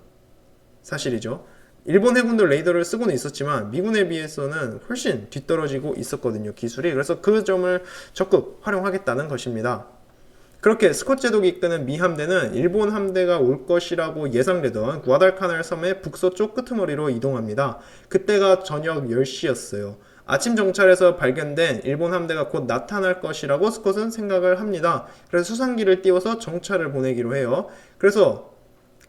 사실이죠. 일본 해군도 레이더를 쓰고는 있었지만 미군에 비해서는 훨씬 뒤떨어지고 있었거든요, 기술이. 그래서 그 점을 적극 활용하겠다는 것입니다. 그렇게 스콧 제독이 이끄는 미 함대는 일본 함대가 올 것이라고 예상되던 구아달카날 섬의 북서쪽 끄트머리로 이동합니다. 그때가 저녁 10시였어요. 아침 정찰에서 발견된 일본 함대가 곧 나타날 것이라고 스콧은 생각을 합니다. 그래서 수상기를 띄워서 정찰을 보내기로 해요. 그래서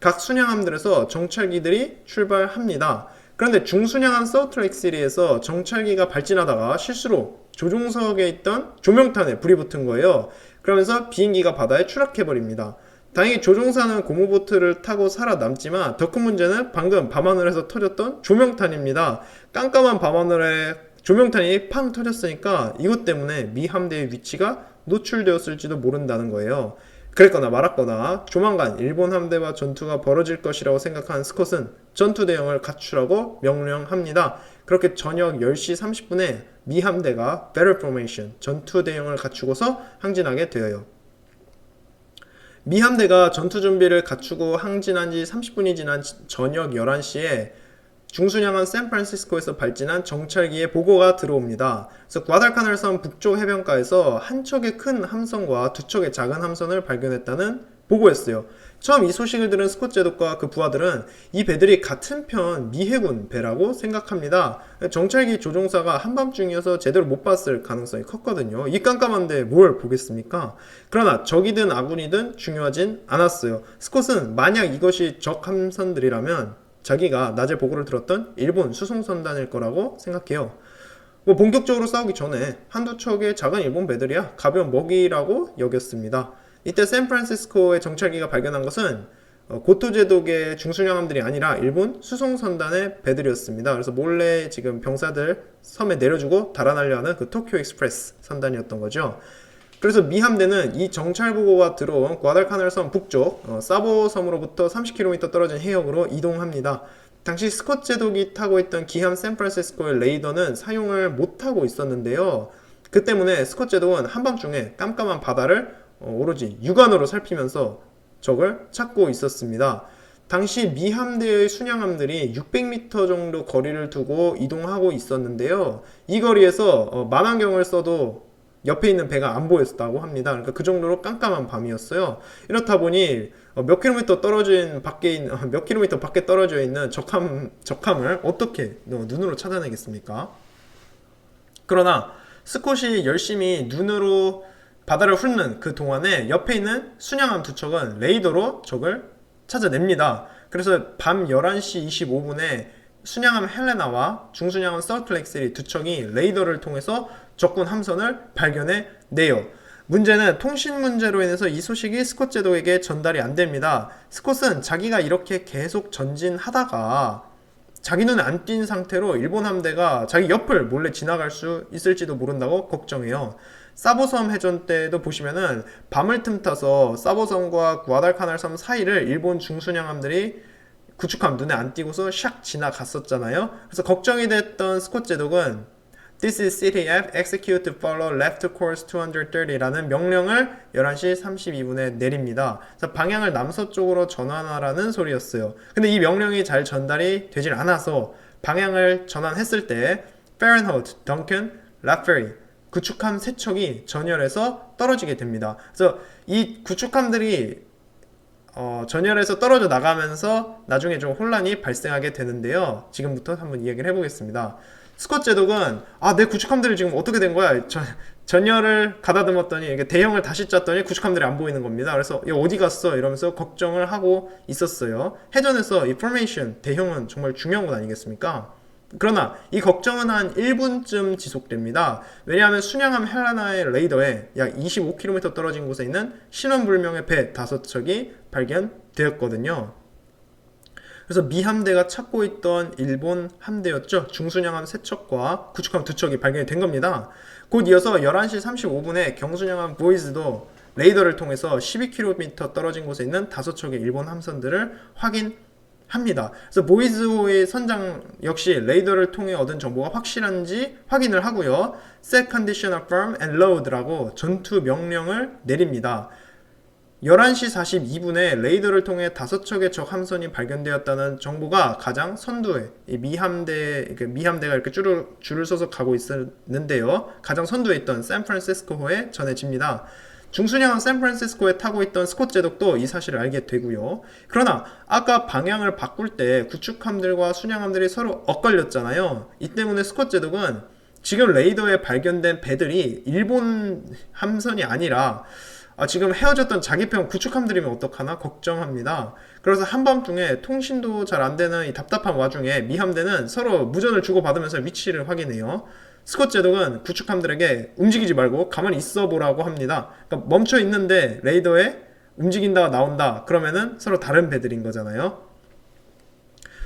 각 순양함들에서 정찰기들이 출발합니다. 그런데 중순양함 서울트레이크3에서 정찰기가 발진하다가 실수로 조종석에 있던 조명탄에 불이 붙은 거예요. 그러면서 비행기가 바다에 추락해버립니다. 다행히 조종사는 고무보트를 타고 살아남지만 더 큰 문제는 방금 밤하늘에서 터졌던 조명탄입니다. 깜깜한 밤하늘에 조명탄이 팡 터졌으니까 이것 때문에 미 함대의 위치가 노출되었을지도 모른다는 거예요. 그랬거나 말았거나 조만간 일본 함대와 전투가 벌어질 것이라고 생각한 스콧은 전투 대응을 갖추라고 명령합니다. 그렇게 저녁 10시 30분에 미 함대가 Battle Formation, 전투 대응을 갖추고서 항진하게 되어요. 미 함대가 전투 준비를 갖추고 항진한 지 30분이 지난 저녁 11시에 중순양함 샌프란시스코에서 발진한 정찰기의 보고가 들어옵니다. 그래서 구아달카날 섬 북쪽 해변가에서 한 척의 큰 함선과 두 척의 작은 함선을 발견했다는 보고였어요. 처음 이 소식을 들은 스콧 제독과 그 부하들은 이 배들이 같은 편 미 해군 배라고 생각합니다. 정찰기 조종사가 한밤중이어서 제대로 못 봤을 가능성이 컸거든요. 이 깜깜한데 뭘 보겠습니까? 그러나 적이든 아군이든 중요하진 않았어요. 스콧은 만약 이것이 적 함선들이라면 자기가 낮에 보고를 들었던 일본 수송선단일 거라고 생각해요. 본격적으로 싸우기 전에 한두 척의 작은 일본 배들이야 가벼운 먹이라고 여겼습니다. 이때 샌프란시스코의 정찰기가 발견한 것은 고토 제독의 중순양함들이 아니라 일본 수송선단의 배들이었습니다. 그래서 몰래 지금 병사들 섬에 내려주고 달아나려 하는 그 도쿄 익스프레스 선단이었던 거죠. 그래서 미 함대는 이 정찰 보고가 들어온 구아달카날 섬 북쪽 사보 섬으로부터 30km 떨어진 해역으로 이동합니다. 당시 스콧 제독이 타고 있던 기함 샌프란시스코의 레이더는 사용을 못하고 있었는데요. 그 때문에 스콧 제독은 한밤중에 깜깜한 바다를 오로지 육안으로 살피면서 적을 찾고 있었습니다. 당시 미 함대의 순양함들이 600m 정도 거리를 두고 이동하고 있었는데요. 이 거리에서 만안경을 써도 옆에 있는 배가 안 보였다고 합니다. 그러니까 그 정도로 깜깜한 밤이었어요. 이렇다 보니 몇 킬로미터 밖에 떨어져 있는 적함을 어떻게 눈으로 찾아내겠습니까? 그러나 스콧이 열심히 눈으로 바다를 훑는 그 동안에 옆에 있는 순양함 두 척은 레이더로 적을 찾아냅니다. 그래서 밤 11시 25분에 순양함 헬레나와 중순양함 서울트레이크3 두 척이 레이더를 통해서 적군 함선을 발견해내요. 문제는 통신 문제로 인해서 이 소식이 스콧 제독에게 전달이 안 됩니다. 스콧은 자기가 이렇게 계속 전진하다가 자기 눈에 안 띈 상태로 일본 함대가 자기 옆을 몰래 지나갈 수 있을지도 모른다고 걱정해요. 사보섬 해전 때도 보시면은 밤을 틈타서 사보섬과 구아달카날 섬 사이를 일본 중순양함들이 구축함 눈에 안 띄고서 샥 지나갔었잖아요. 그래서 걱정이 됐던 스콧 제독은 This is City F, execute to follow left course 230라는 명령을 11시 32분에 내립니다. 그래서 방향을 남서쪽으로 전환하라는 소리였어요. 근데 이 명령이 잘 전달이 되질 않아서 방향을 전환했을 때 Fahrenheit, Duncan, Lafferty 구축함 세 척이 전열에서 떨어지게 됩니다. 그래서 이 구축함들이 전열에서 떨어져 나가면서 나중에 좀 혼란이 발생하게 되는데요. 지금부터 한번 이야기를 해보겠습니다. 스콧 제독은 내 구축함들이 지금 어떻게 된 거야? 전열을 가다듬었더니 이게 대형을 다시 짰더니 구축함들이 안 보이는 겁니다. 그래서 어디 갔어? 이러면서 걱정을 하고 있었어요. 해전에서 이 포메이션 대형은 정말 중요한 것 아니겠습니까? 그러나 이 걱정은 한 1분쯤 지속됩니다. 왜냐하면 순양함 헬라나의 레이더에 약 25km 떨어진 곳에 있는 신원불명의 배 5척이 발견되었거든요. 그래서 미 함대가 찾고 있던 일본 함대였죠. 중순양함 3척과 구축함 2척이 발견이 된 겁니다. 곧 이어서 11시 35분에 경순양함 보이즈도 레이더를 통해서 12km 떨어진 곳에 있는 5척의 일본 함선들을 확인합니다. 그래서 모이즈호의 선장 역시 레이더를 통해 얻은 정보가 확실한지 확인을 하고요. Set condition affirm and load라고 전투 명령을 내립니다. 11시 42분에 레이더를 통해 5척의 적 함선이 발견되었다는 정보가 가장 선두에 미함대가 이렇게 줄을 서서 가고 있었는데요. 가장 선두에 있던 샌프란시스코호에 전해집니다. 중순양함 샌프란시스코에 타고 있던 스콧 제독도 이 사실을 알게 되고요. 그러나 아까 방향을 바꿀 때 구축함들과 순양함들이 서로 엇갈렸잖아요. 이 때문에 스콧 제독은 지금 레이더에 발견된 배들이 일본 함선이 아니라 지금 헤어졌던 자기 편 구축함들이면 어떡하나 걱정합니다. 그래서 한밤중에 통신도 잘 안되는 이 답답한 와중에 미함대는 서로 무전을 주고받으면서 위치를 확인해요. 스콧 제독은 구축함들에게 움직이지 말고 가만히 있어 보라고 합니다. 그러니까 멈춰 있는데 레이더에 움직인다 나온다 그러면은 서로 다른 배들인 거잖아요.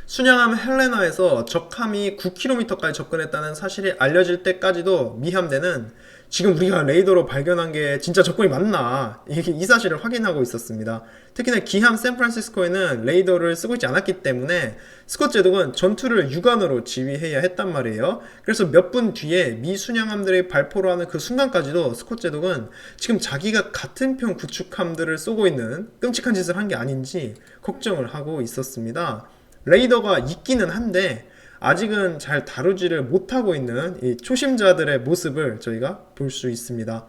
순양함 헬레나에서 적함이 9km까지 접근했다는 사실이 알려질 때까지도 미함대는 지금 우리가 레이더로 발견한 게 진짜 접근이 맞나 이 사실을 확인하고 있었습니다. 특히나 기함 샌프란시스코에는 레이더를 쓰고 있지 않았기 때문에 스콧 제독은 전투를 육안으로 지휘해야 했단 말이에요. 그래서 몇 분 뒤에 미 순양함들이 발포를 하는 그 순간까지도 스콧 제독은 지금 자기가 같은 편 구축함들을 쏘고 있는 끔찍한 짓을 한 게 아닌지 걱정을 하고 있었습니다. 레이더가 있기는 한데 아직은 잘 다루지를 못하고 있는 이 초심자들의 모습을 저희가 볼 수 있습니다.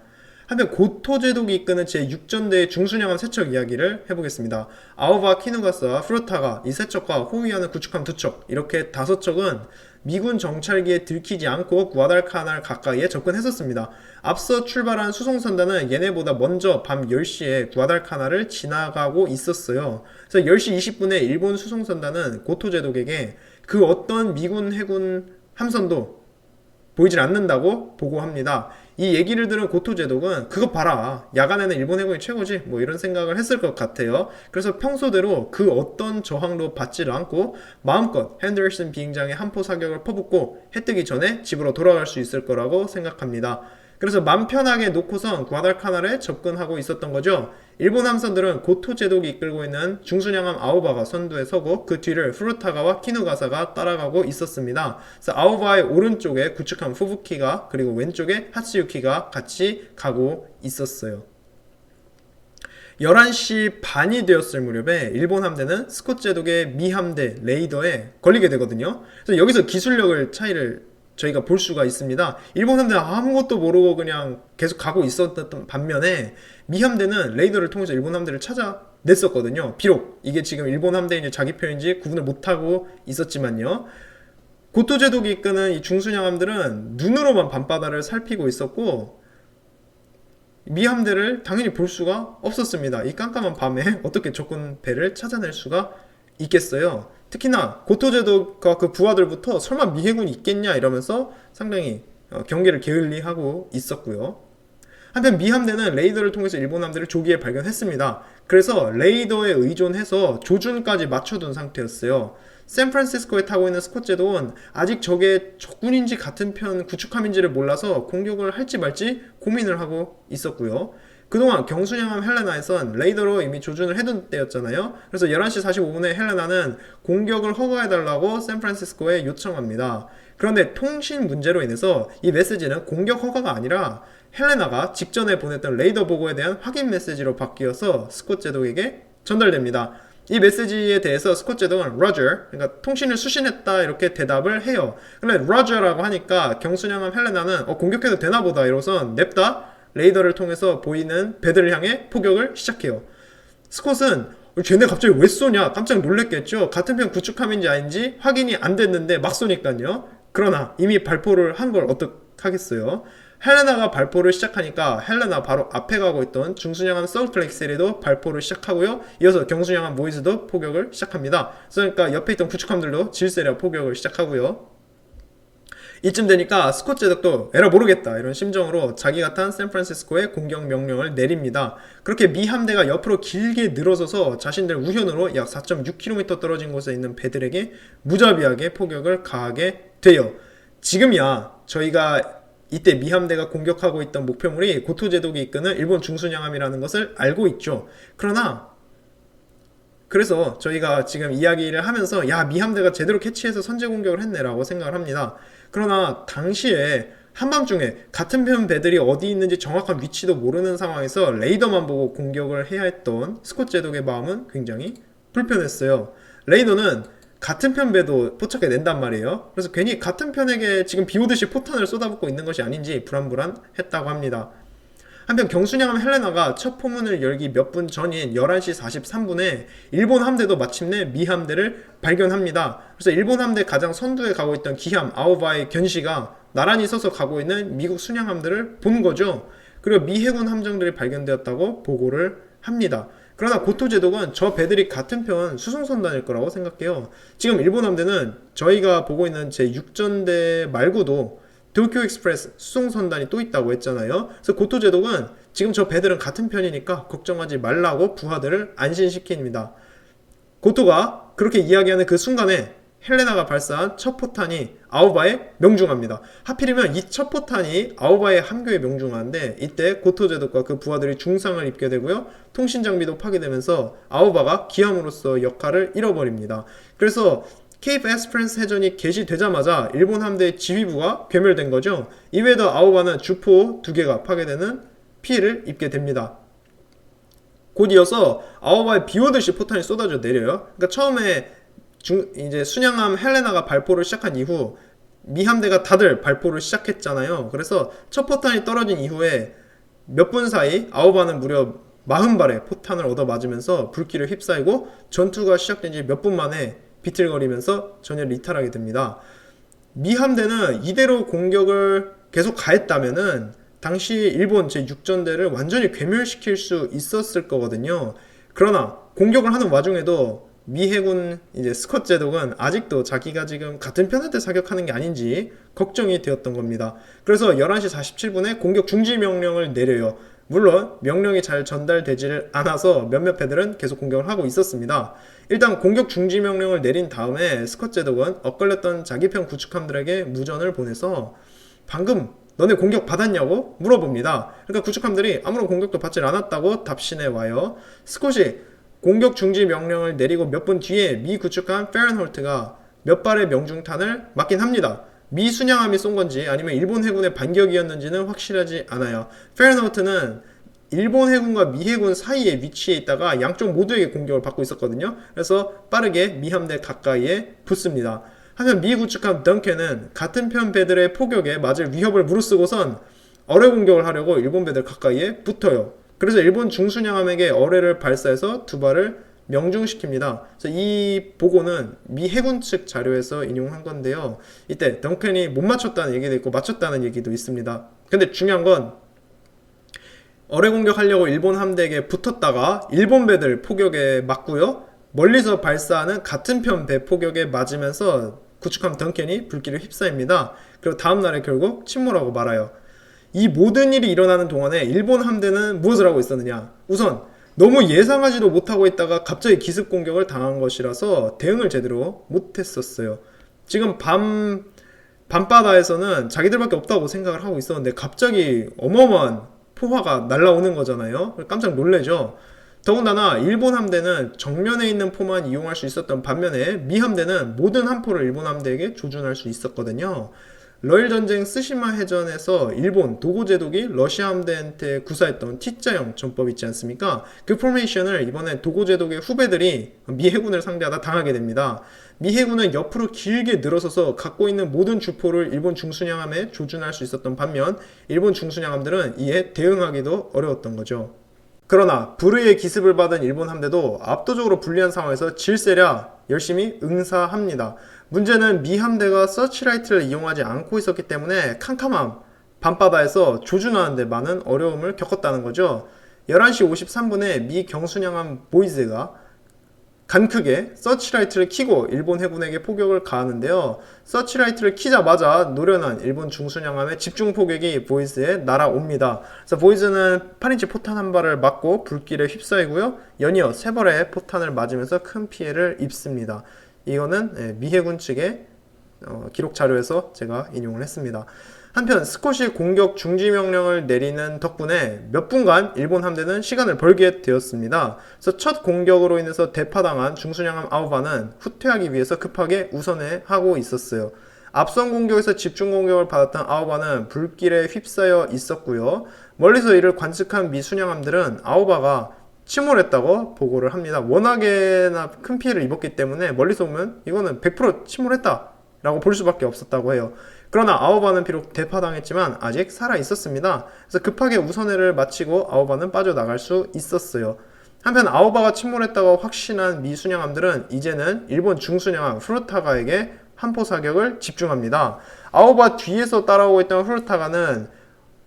한편 고토 제독이 이끄는 제6전대의 중순양함 3척 이야기를 해보겠습니다. 아오바, 키누가사와 프루타가 이 3척과 호위하는 구축함 2척 이렇게 5척은 미군 정찰기에 들키지 않고 구아달카날 가까이에 접근했었습니다. 앞서 출발한 수송선단은 얘네보다 먼저 밤 10시에 구아달카날을 지나가고 있었어요. 그래서 10시 20분에 일본 수송선단은 고토 제독에게 그 어떤 미군 해군 함선도 보이질 않는다고 보고합니다. 이 얘기를 들은 고토 제독은 그것 봐라 야간에는 일본 해군이 최고지 뭐 이런 생각을 했을 것 같아요. 그래서 평소대로 그 어떤 저항도 받지를 않고 마음껏 핸더슨 비행장에 한포 사격을 퍼붓고 해 뜨기 전에 집으로 돌아갈 수 있을 거라고 생각합니다. 그래서 맘 편하게 놓고선 구아달카날에 접근하고 있었던 거죠. 일본 함선들은 고토 제독이 이끌고 있는 중순양함 아오바가 선두에 서고 그 뒤를 후루타가와 키누가사가 따라가고 있었습니다. 그래서 아오바의 오른쪽에 구축함 후부키가 그리고 왼쪽에 하츠유키가 같이 가고 있었어요. 11시 반이 되었을 무렵에 일본 함대는 스콧 제독의 미 함대 레이더에 걸리게 되거든요. 그래서 여기서 기술력을 차이를 저희가 볼 수가 있습니다. 일본 함대는 아무것도 모르고 그냥 계속 가고 있었던 반면에 미 함대는 레이더를 통해서 일본 함대를 찾아냈었거든요. 비록 이게 지금 일본 함대인지 자기 편인지 구분을 못하고 있었지만요. 고토 제독이 이끄는 이 중순양함들은 눈으로만 밤바다를 살피고 있었고 미 함대를 당연히 볼 수가 없었습니다. 이 깜깜한 밤에 어떻게 적군 배를 찾아낼 수가 있겠어요. 특히나 고토 제독과 그 부하들부터 설마 미 해군이 있겠냐 이러면서 상당히 경계를 게을리하고 있었고요. 한편 미 함대는 레이더를 통해서 일본 함대를 조기에 발견했습니다. 그래서 레이더에 의존해서 조준까지 맞춰둔 상태였어요. 샌프란시스코에 타고 있는 스콧 제독은 아직 저게 적군인지 같은 편 구축함인지를 몰라서 공격을 할지 말지 고민을 하고 있었고요. 그동안 경순양함 헬레나에선 레이더로 이미 조준을 해둔 때였잖아요. 그래서 11시 45분에 헬레나는 공격을 허가해달라고 샌프란시스코에 요청합니다. 그런데 통신 문제로 인해서 이 메시지는 공격 허가가 아니라 헬레나가 직전에 보냈던 레이더 보고에 대한 확인 메시지로 바뀌어서 스콧 제독에게 전달됩니다. 이 메시지에 대해서 스콧 제독은 Roger, 그러니까 통신을 수신했다 이렇게 대답을 해요. 근데 Roger라고 하니까 경순양함 헬레나는 공격해도 되나보다 이러고선 냅다 레이더를 통해서 보이는 배들을 향해 포격을 시작해요. 스콧은 쟤네 갑자기 왜 쏘냐 깜짝 놀랐겠죠. 같은 편 구축함인지 아닌지 확인이 안 됐는데 막 쏘니까요. 그러나 이미 발포를 한 걸 어떡하겠어요. 헬레나가 발포를 시작하니까 헬레나 바로 앞에 가고 있던 중순양함 솔트레이크시티도 발포를 시작하고요. 이어서 경순양함 모이즈도 포격을 시작합니다. 그러니까 옆에 있던 구축함들도 질세라 포격을 시작하고요. 이쯤 되니까 스콧 제독도 에라 모르겠다 이런 심정으로 자기가 탄 샌프란시스코에 공격 명령을 내립니다. 그렇게 미 함대가 옆으로 길게 늘어서서 자신들 우현으로 약 4.6km 떨어진 곳에 있는 배들에게 무자비하게 포격을 가하게 돼요. 지금이야 저희가 이때 미 함대가 공격하고 있던 목표물이 고토 제독이 이끄는 일본 중순양함이라는 것을 알고 있죠. 그래서 저희가 지금 이야기를 하면서 야, 미 함대가 제대로 캐치해서 선제 공격을 했네라고 생각을 합니다. 그러나 당시에 한밤중에 같은 편 배들이 어디 있는지 정확한 위치도 모르는 상황에서 레이더만 보고 공격을 해야 했던 스콧 제독의 마음은 굉장히 불편했어요. 레이더는 같은 편 배도 포착해 낸단 말이에요. 그래서 괜히 같은 편에게 지금 비오듯이 포탄을 쏟아붓고 있는 것이 아닌지 불안불안했다고 합니다. 한편 경순양함 헬레나가 첫 포문을 열기 몇 분 전인 11시 43분에 일본 함대도 마침내 미 함대를 발견합니다. 그래서 일본 함대 가장 선두에 가고 있던 기함 아오바의 견시가 나란히 서서 가고 있는 미국 순양함들을 본 거죠. 그리고 미 해군 함정들이 발견되었다고 보고를 합니다. 그러나 고토 제독은 저 배들이 같은 편 수송선단일 거라고 생각해요. 지금 일본 함대는 저희가 보고 있는 제6전대 말고도 도쿄 익스프레스 수송선단이 또 있다고 했잖아요. 그래서 고토 제독은 지금 저 배들은 같은 편이니까 걱정하지 말라고 부하들을 안심시킵니다. 고토가 그렇게 이야기하는 그 순간에 헬레나가 발사한 첫 포탄이 아오바에 명중합니다. 하필이면 이 첫 포탄이 아오바의 함교에 명중하는데 이때 고토 제독과 그 부하들이 중상을 입게 되고요. 통신 장비도 파괴되면서 아오바가 기함으로서 역할을 잃어버립니다. 그래서 케이프 에스프란스 해전이 개시되자마자 일본 함대의 지휘부가 괴멸된 거죠. 이외에도 아오바는 주포 2개가 파괴되는 피해를 입게 됩니다. 곧 이어서 아오바에 비오듯이 포탄이 쏟아져 내려요. 그러니까 처음에 이제 순양함 헬레나가 발포를 시작한 이후 미 함대가 다들 발포를 시작했잖아요. 그래서 첫 포탄이 떨어진 이후에 몇 분 사이 아오바는 무려 40발의 포탄을 얻어 맞으면서 불길을 휩싸이고 전투가 시작된 지 몇 분 만에 비틀거리면서 전열을 이탈하게 됩니다. 미 함대는 이대로 공격을 계속 가했다면은 당시 일본 제6전대를 완전히 괴멸시킬 수 있었을 거거든요. 그러나 공격을 하는 와중에도 미 해군 스콧 제독은 아직도 자기가 지금 같은 편한테 사격하는 게 아닌지 걱정이 되었던 겁니다. 그래서 11시 47분에 공격 중지 명령을 내려요. 물론 명령이 잘 전달되지를 않아서 몇몇 배들은 계속 공격을 하고 있었습니다. 일단 공격 중지 명령을 내린 다음에 스콧 제독은 엇걸렸던 자기 편 구축함들에게 무전을 보내서 방금 너네 공격 받았냐고 물어봅니다. 그러니까 구축함들이 아무런 공격도 받질 않았다고 답신해 와요. 스콧이 공격 중지 명령을 내리고 몇 분 뒤에 미 구축함 페른홀트가 몇 발의 명중탄을 맞긴 합니다. 미 순양함이 쏜 건지 아니면 일본 해군의 반격이었는지는 확실하지 않아요. 페른홀트는 일본 해군과 미 해군 사이에 위치해 있다가 양쪽 모두에게 공격을 받고 있었거든요. 그래서 빠르게 미 함대 가까이에 붙습니다. 한편 미 구축함 덩켄은 같은 편 배들의 포격에 맞을 위협을 무릅쓰고선 어뢰 공격을 하려고 일본 배들 가까이에 붙어요. 그래서 일본 중순양함에게 어뢰를 발사해서 2발을 명중시킵니다. 그래서 이 보고는 미 해군 측 자료에서 인용한 건데요. 이때 덩켄이 못 맞췄다는 얘기도 있고 맞췄다는 얘기도 있습니다. 근데 중요한 건 어뢰 공격하려고 일본 함대에게 붙었다가 일본 배들 포격에 맞고요. 멀리서 발사하는 같은 편 배 포격에 맞으면서 구축함 덩켄이 불길을 휩싸입니다. 그리고 다음날에 결국 침몰하고 말아요. 이 모든 일이 일어나는 동안에 일본 함대는 무엇을 하고 있었느냐? 우선 너무 예상하지도 못하고 있다가 갑자기 기습 공격을 당한 것이라서 대응을 제대로 못했었어요. 지금 밤바다에서는 자기들밖에 없다고 생각을 하고 있었는데 갑자기 어마어마한 포화가 날라오는 거잖아요. 깜짝 놀래죠. 더군다나 일본 함대는 정면에 있는 포만 이용할 수 있었던 반면에 미 함대는 모든 함포를 일본 함대에게 조준할 수 있었거든요. 러일 전쟁 스시마 해전에서 일본 도고 제독이 러시아 함대한테 구사했던 T자형 전법 있지 않습니까? 그 포메이션을 이번에 도고 제독의 후배들이 미 해군을 상대하다 당하게 됩니다. 미 해군은 옆으로 길게 늘어서서 갖고 있는 모든 주포를 일본 중순양함에 조준할 수 있었던 반면 일본 중순양함들은 이에 대응하기도 어려웠던 거죠. 그러나 불의의 기습을 받은 일본 함대도 압도적으로 불리한 상황에서 질세랴 열심히 응사합니다. 문제는 미 함대가 서치라이트를 이용하지 않고 있었기 때문에 캄캄함 밤바다에서 조준하는 데 많은 어려움을 겪었다는 거죠. 11시 53분에 미 경순양함 보이즈가 간크게 서치라이트를 켜고 일본 해군에게 포격을 가하는데요. 서치라이트를 켜자마자 노련한 일본 중순양함의 집중 포격이 보이즈에 날아옵니다. 그래서 보이즈는 8인치 포탄 한 발을 맞고 불길에 휩싸이고요. 연이어 3발의 포탄을 맞으면서 큰 피해를 입습니다. 이거는 미 해군 측의 기록 자료에서 제가 인용을 했습니다. 한편 스콧이 공격 중지 명령을 내리는 덕분에 몇 분간 일본 함대는 시간을 벌게 되었습니다. 그래서 첫 공격으로 인해서 대파당한 중순양함 아오바는 후퇴하기 위해서 급하게 우선회하고 있었어요. 앞선 공격에서 집중 공격을 받았던 아오바는 불길에 휩싸여 있었고요. 멀리서 이를 관측한 미 순양함들은 아오바가 침몰했다고 보고를 합니다. 워낙에나 큰 피해를 입었기 때문에 멀리서 보면 이거는 100% 침몰했다 라고 볼 수밖에 없었다고 해요. 그러나 아오바는 비록 대파당했지만 아직 살아 있었습니다. 그래서 급하게 우선회를 마치고 아오바는 빠져나갈 수 있었어요. 한편 아오바가 침몰했다고 확신한 미 순양함들은 이제는 일본 중순양함 후르타가에게 함포 사격을 집중합니다. 아오바 뒤에서 따라오고 있던 후르타가는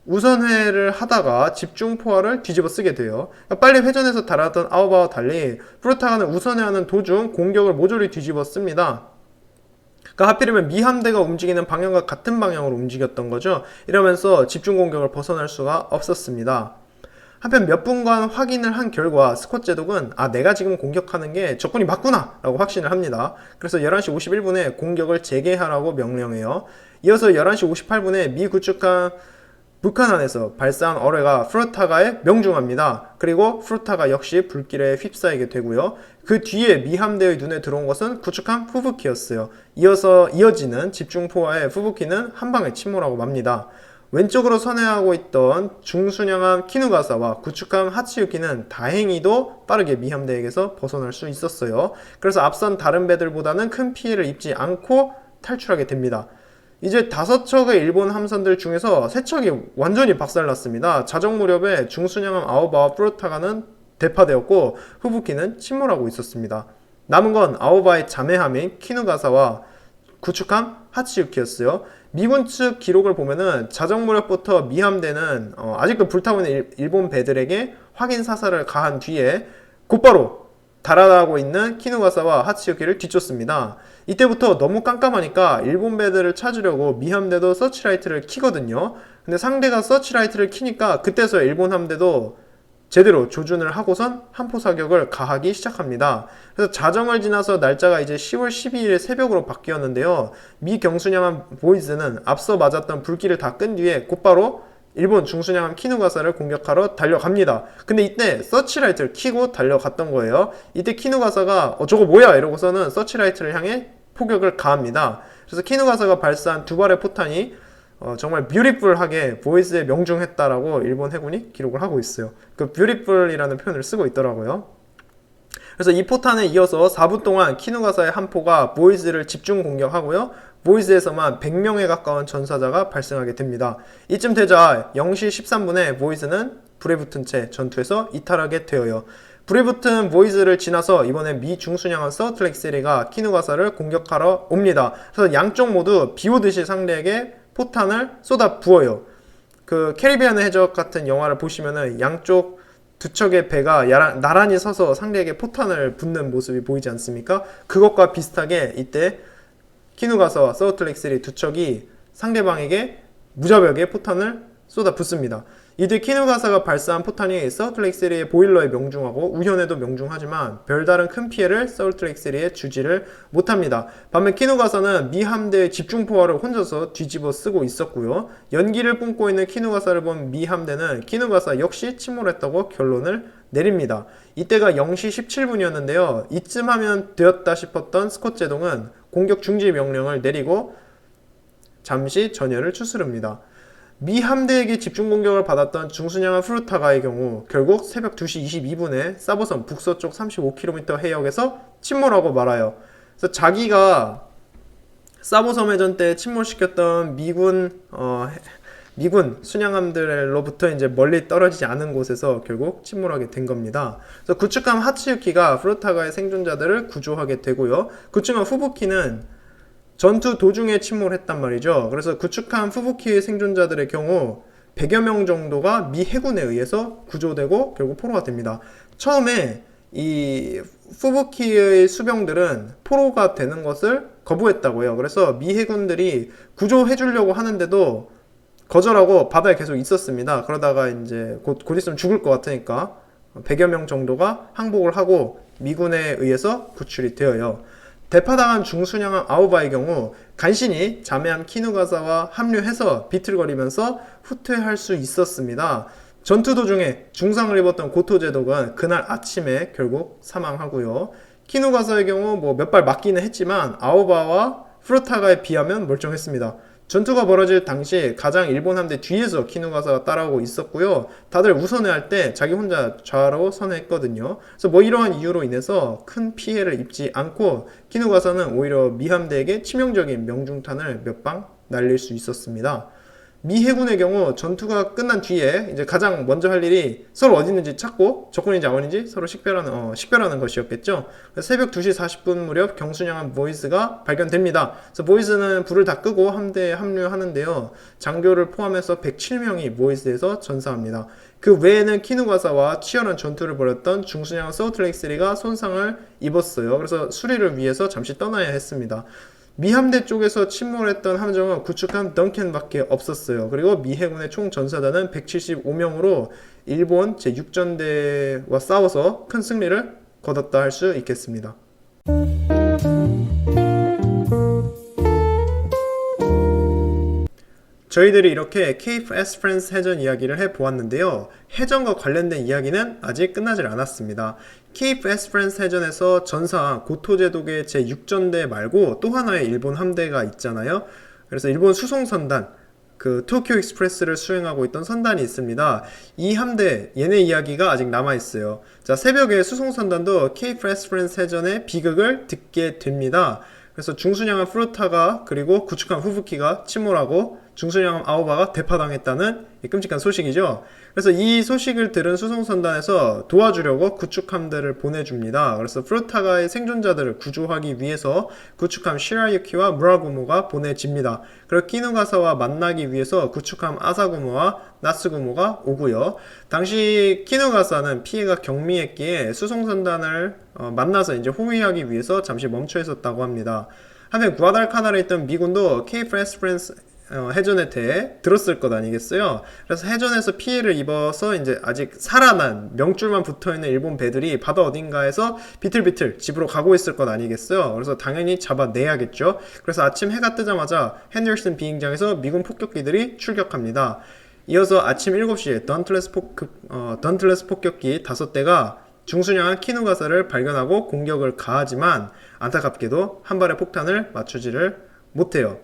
우선회를 하다가 집중포화를 뒤집어 쓰게 돼요. 빨리 회전해서 달아났던 아오바와 달리 후르타가는 우선회하는 도중 공격을 모조리 뒤집어 씁니다. 그러니까 하필이면 미 함대가 움직이는 방향과 같은 방향으로 움직였던 거죠. 이러면서 집중 공격을 벗어날 수가 없었습니다. 한편 몇 분간 확인을 한 결과 스콧 제독은 내가 지금 공격하는 게 적군이 맞구나 라고 확신을 합니다. 그래서 11시 51분에 공격을 재개하라고 명령해요. 이어서 11시 58분에 미 구축한 북한안에서 발사한 어뢰가 후르타가에 명중합니다. 그리고 후르타가 역시 불길에 휩싸이게 되고요. 그 뒤에 미 함대의 눈에 들어온 것은 구축함 후부키였어요. 이어지는 집중포화에 후부키는 한 방에 침몰하고 맙니다. 왼쪽으로 선회하고 있던 중순양함 키누가사와 구축함 하치유키는 다행히도 빠르게 미 함대에게서 벗어날 수 있었어요. 그래서 앞선 다른 배들보다는 큰 피해를 입지 않고 탈출하게 됩니다. 이제 5척의 일본 함선들 중에서 3척이 완전히 박살났습니다. 자정 무렵에 중순양함 아오바와 프로타가는 대파되었고 후부키는 침몰하고 있었습니다. 남은 건 아오바의 자매함인 키누가사와 구축함 하치유키였어요. 미군 측 기록을 보면은 자정 무렵부터 미 함대는 아직도 불타고 있는 일본 배들에게 확인 사살을 가한 뒤에 곧바로 달아나고 있는 키누가사와 하치유키를 뒤쫓습니다. 이때부터 너무 깜깜하니까 일본 배들을 찾으려고 미 함대도 서치라이트를 켜거든요. 근데 상대가 서치라이트를 켜니까 그때서야 일본 함대도 제대로 조준을 하고선 함포 사격을 가하기 시작합니다. 그래서 자정을 지나서 날짜가 이제 10월 12일 새벽으로 바뀌었는데요. 미 경순양함 보이즈는 앞서 맞았던 불길을 다 끈 뒤에 곧바로 일본 중순양함 키누가사를 공격하러 달려갑니다. 근데 이때 서치라이트를 켜고 달려갔던 거예요. 이때 키누가사가 저거 뭐야 이러고서는 서치라이트를 향해 포격을 가합니다. 그래서 키누가사가 발사한 2발의 포탄이 정말 뷰티풀하게 보이즈에 명중했다라고 일본 해군이 기록을 하고 있어요. 그 뷰티풀이라는 표현을 쓰고 있더라고요. 그래서 이 포탄에 이어서 4분 동안 키누가사의 한 포가 보이즈를 집중 공격하고요. 보이즈에서만 100명에 가까운 전사자가 발생하게 됩니다. 이쯤 되자 0시 13분에 보이즈는 불에 붙은 채 전투에서 이탈하게 되어요. 불에 붙은 보이즈를 지나서 이번에 미 중순양함 서틀렉시리가 키누가사를 공격하러 옵니다. 그래서 양쪽 모두 비오듯이 상대에게 포탄을 쏟아 부어요. 그 캐리비안의 해적 같은 영화를 보시면은 양쪽 두 척의 배가 나란히 서서 상대에게 포탄을 붓는 모습이 보이지 않습니까? 그것과 비슷하게 이때 키누가사와 서틀렉시리 두 척이 상대방에게 무자벽에 포탄을 쏟아 붓습니다. 이들 키누가사가 발사한 포탄이 서틀렉시리의 보일러에 명중하고 우현에도 명중하지만 별다른 큰 피해를 서틀렉시리에 주지를 못합니다. 반면 키누가사는 미 함대의 집중포화를 혼자서 뒤집어 쓰고 있었고요. 연기를 뿜고 있는 키누가사를 본 미 함대는 키누가사 역시 침몰했다고 결론을 내립니다. 이때가 0시 17분이었는데요. 이쯤 하면 되었다 싶었던 스콧 제동은 공격 중지 명령을 내리고 잠시 전열을 추스릅니다. 미 함대에게 집중 공격을 받았던 중순양함 후르타가의 경우 결국 새벽 2시 22분에 사보섬 북서쪽 35km 해역에서 침몰하고 말아요. 그래서 자기가 사보섬 해전 때 침몰시켰던 미군 순양함들로부터 이제 멀리 떨어지지 않은 곳에서 결국 침몰하게 된 겁니다. 그래서 구축함 하치유키가 후르타가의 생존자들을 구조하게 되고요. 구축함 후부키는 전투 도중에 침몰했단 말이죠. 그래서 구축함 후부키의 생존자들의 경우 100여 명 정도가 미 해군에 의해서 구조되고 결국 포로가 됩니다. 처음에 이 후부키의 수병들은 포로가 되는 것을 거부했다고 해요. 그래서 미 해군들이 구조해 주려고 하는데도 거절하고 바다에 계속 있었습니다. 그러다가 이제 곧 있으면 죽을 것 같으니까 100여 명 정도가 항복을 하고 미군에 의해서 구출이 되어요. 대파당한 중순양함 아오바의 경우 간신히 자매함 키누가사와 합류해서 비틀거리면서 후퇴할 수 있었습니다. 전투 도중에 중상을 입었던 고토 제독은 그날 아침에 결국 사망하고요. 키누가사의 경우 뭐 몇 발 맞기는 했지만 아오바와 후르타가에 비하면 멀쩡했습니다. 전투가 벌어질 당시 가장 일본 함대 뒤에서 키누가사가 따라오고 있었고요. 다들 우선회 할 때 자기 혼자 좌로 선회했거든요. 그래서 뭐 이러한 이유로 인해서 큰 피해를 입지 않고 키누가사는 오히려 미 함대에게 치명적인 명중탄을 몇 방 날릴 수 있었습니다. 미 해군의 경우 전투가 끝난 뒤에 이제 가장 먼저 할 일이 서로 어디 있는지 찾고 적군인지 아군인지 서로 식별하는 것이었겠죠. 새벽 2시 40분 무렵 경순양함 보이스가 발견됩니다. 그래서 보이스는 불을 다 끄고 함대에 합류하는데요. 장교를 포함해서 107명이 보이스에서 전사합니다. 그 외에는 키누가사와 치열한 전투를 벌였던 중순양함 소울트레이크3가 손상을 입었어요. 그래서 수리를 위해서 잠시 떠나야 했습니다. 미함대 쪽에서 침몰했던 함정은 구축한 던켄밖에 없었어요. 그리고 미 해군의 총 전사자는 175명으로 일본 제6전대와 싸워서 큰 승리를 거뒀다 할 수 있겠습니다. 저희들이 이렇게 케이프 에스프란스 해전 이야기를 해보았는데요. 해전과 관련된 이야기는 아직 끝나질 않았습니다. 케이프 에스프란스 해전에서 전사한 고토 제독의 제6전대 말고 또 하나의 일본 함대가 있잖아요. 그래서 일본 수송선단, 그 도쿄 익스프레스를 수행하고 있던 선단이 있습니다. 이 함대, 얘네 이야기가 아직 남아있어요. 자, 새벽에 수송선단도 케이프 에스프란스 해전의 비극을 듣게 됩니다. 그래서 중순양함 프루타가 그리고 구축함 후부키가 침몰하고 중순양함 아오바가 대파당했다는 끔찍한 소식이죠. 그래서 이 소식을 들은 수송선단에서 도와주려고 구축함들을 보내줍니다. 그래서 프루타가의 생존자들을 구조하기 위해서 구축함 시라유키와 무라구모가 보내집니다. 그리고 키누가사와 만나기 위해서 구축함 아사구모와 나스구모가 오고요. 당시 키누가사는 피해가 경미했기에 수송선단을 만나서 이제 호위하기 위해서 잠시 멈춰 있었다고 합니다. 한편 구아달카나르에 있던 미군도 케이프 에스프란스 해전에 대해 들었을 것 아니겠어요? 그래서 해전에서 피해를 입어서 이제 아직 살아난 명줄만 붙어있는 일본 배들이 바다 어딘가에서 비틀비틀 집으로 가고 있을 것 아니겠어요? 그래서 당연히 잡아내야겠죠. 그래서 아침 해가 뜨자마자 핸더슨 비행장에서 미군 폭격기들이 출격합니다. 이어서 아침 7시에 던틀레스 폭격기 5대가 중순양함 키누가사를 발견하고 공격을 가하지만 안타깝게도 한 발의 폭탄을 맞추지를 못해요.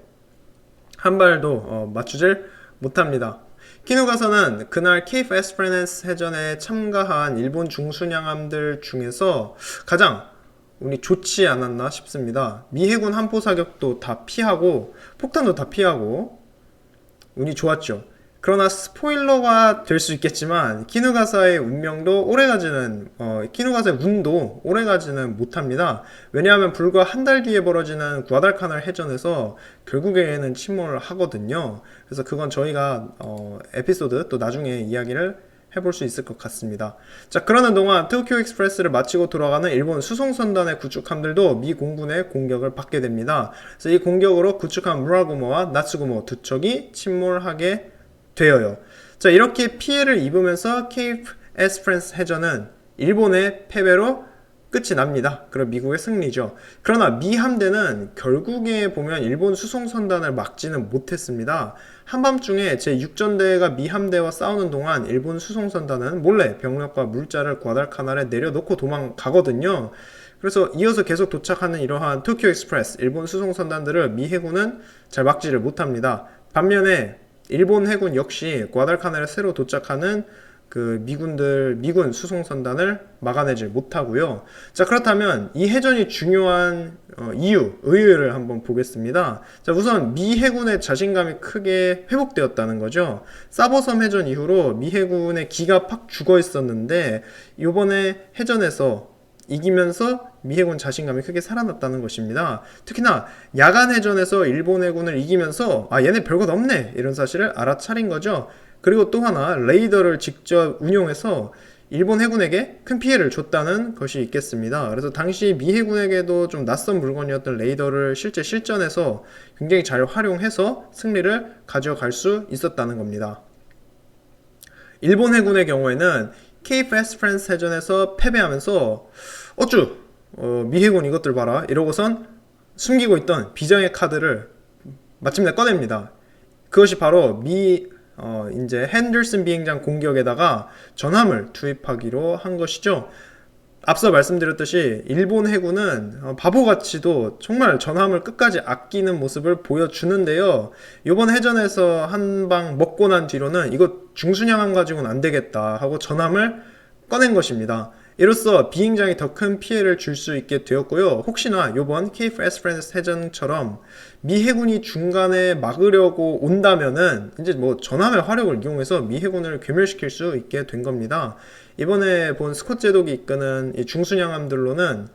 한 발도 맞추질 못합니다. 키누가사는 그날 케이프 에스프란스 해전에 참가한 일본 중순양함들 중에서 가장 운이 좋지 않았나 싶습니다. 미 해군 함포 사격도 다 피하고 폭탄도 다 피하고 운이 좋았죠. 그러나 스포일러가 될 수 있겠지만 키누가사의 운명도 키누가사의 운도 오래가지는 못합니다. 왜냐하면 불과 한 달 뒤에 벌어지는 구아달카날 해전에서 결국에는 침몰을 하거든요. 그래서 그건 저희가 에피소드 또 나중에 이야기를 해볼 수 있을 것 같습니다. 자, 그러는 동안 도쿄 익스프레스를 마치고 돌아가는 일본 수송선단의 구축함들도 미 공군의 공격을 받게 됩니다. 그래서 이 공격으로 구축함 무라구모와 나츠구모 두 척이 침몰하게 되어요. 자, 이렇게 피해를 입으면서 케이프 에스프란스 해전은 일본의 패배로 끝이 납니다. 그리고 미국의 승리죠. 그러나 미 함대는 결국에 보면 일본 수송선단을 막지는 못했습니다. 한밤중에 제6전대가 미 함대와 싸우는 동안 일본 수송선단은 몰래 병력과 물자를 구아달카날에 내려놓고 도망가거든요. 그래서 이어서 계속 도착하는 이러한 도쿄 익스프레스, 일본 수송선단들을 미 해군은 잘 막지를 못합니다. 반면에 일본 해군 역시 구아달카날에 새로 도착하는 그 미군 수송선단을 막아내지 못하고요. 자, 그렇다면 이 해전이 중요한 의의를 한번 보겠습니다. 자, 우선 미 해군의 자신감이 크게 회복되었다는 거죠. 사보섬 해전 이후로 미 해군의 기가 팍 죽어 있었는데 이번에 해전에서 이기면서 미 해군 자신감이 크게 살아났다는 것입니다. 특히나 야간 해전에서 일본 해군을 이기면서 얘네 별것 없네 이런 사실을 알아차린 거죠. 그리고 또 하나 레이더를 직접 운용해서 일본 해군에게 큰 피해를 줬다는 것이 있겠습니다. 그래서 당시 미 해군에게도 좀 낯선 물건이었던 레이더를 실제 실전에서 굉장히 잘 활용해서 승리를 가져갈 수 있었다는 겁니다. 일본 해군의 경우에는 케이프 에스프란스 해전에서 패배하면서 미 해군 이것들 봐라 이러고선 숨기고 있던 비장의 카드를 마침내 꺼냅니다. 그것이 바로 이제 핸들슨 비행장 공격에다가 전함을 투입하기로 한 것이죠. 앞서 말씀드렸듯이 일본 해군은 바보같이도 정말 전함을 끝까지 아끼는 모습을 보여주는데요. 이번 해전에서 한 방 먹고 난 뒤로는 이거 중순양함 가지고는 안 되겠다 하고 전함을 꺼낸 것입니다. 이로써 비행장이 더 큰 피해를 줄 수 있게 되었고요. 혹시나 이번 케이프 에스퍼란스 해전처럼 미 해군이 중간에 막으려고 온다면은 이제 뭐 전함의 화력을 이용해서 미 해군을 괴멸시킬 수 있게 된 겁니다. 이번에 본 스콧 제독이 이끄는 이 중순양함들로는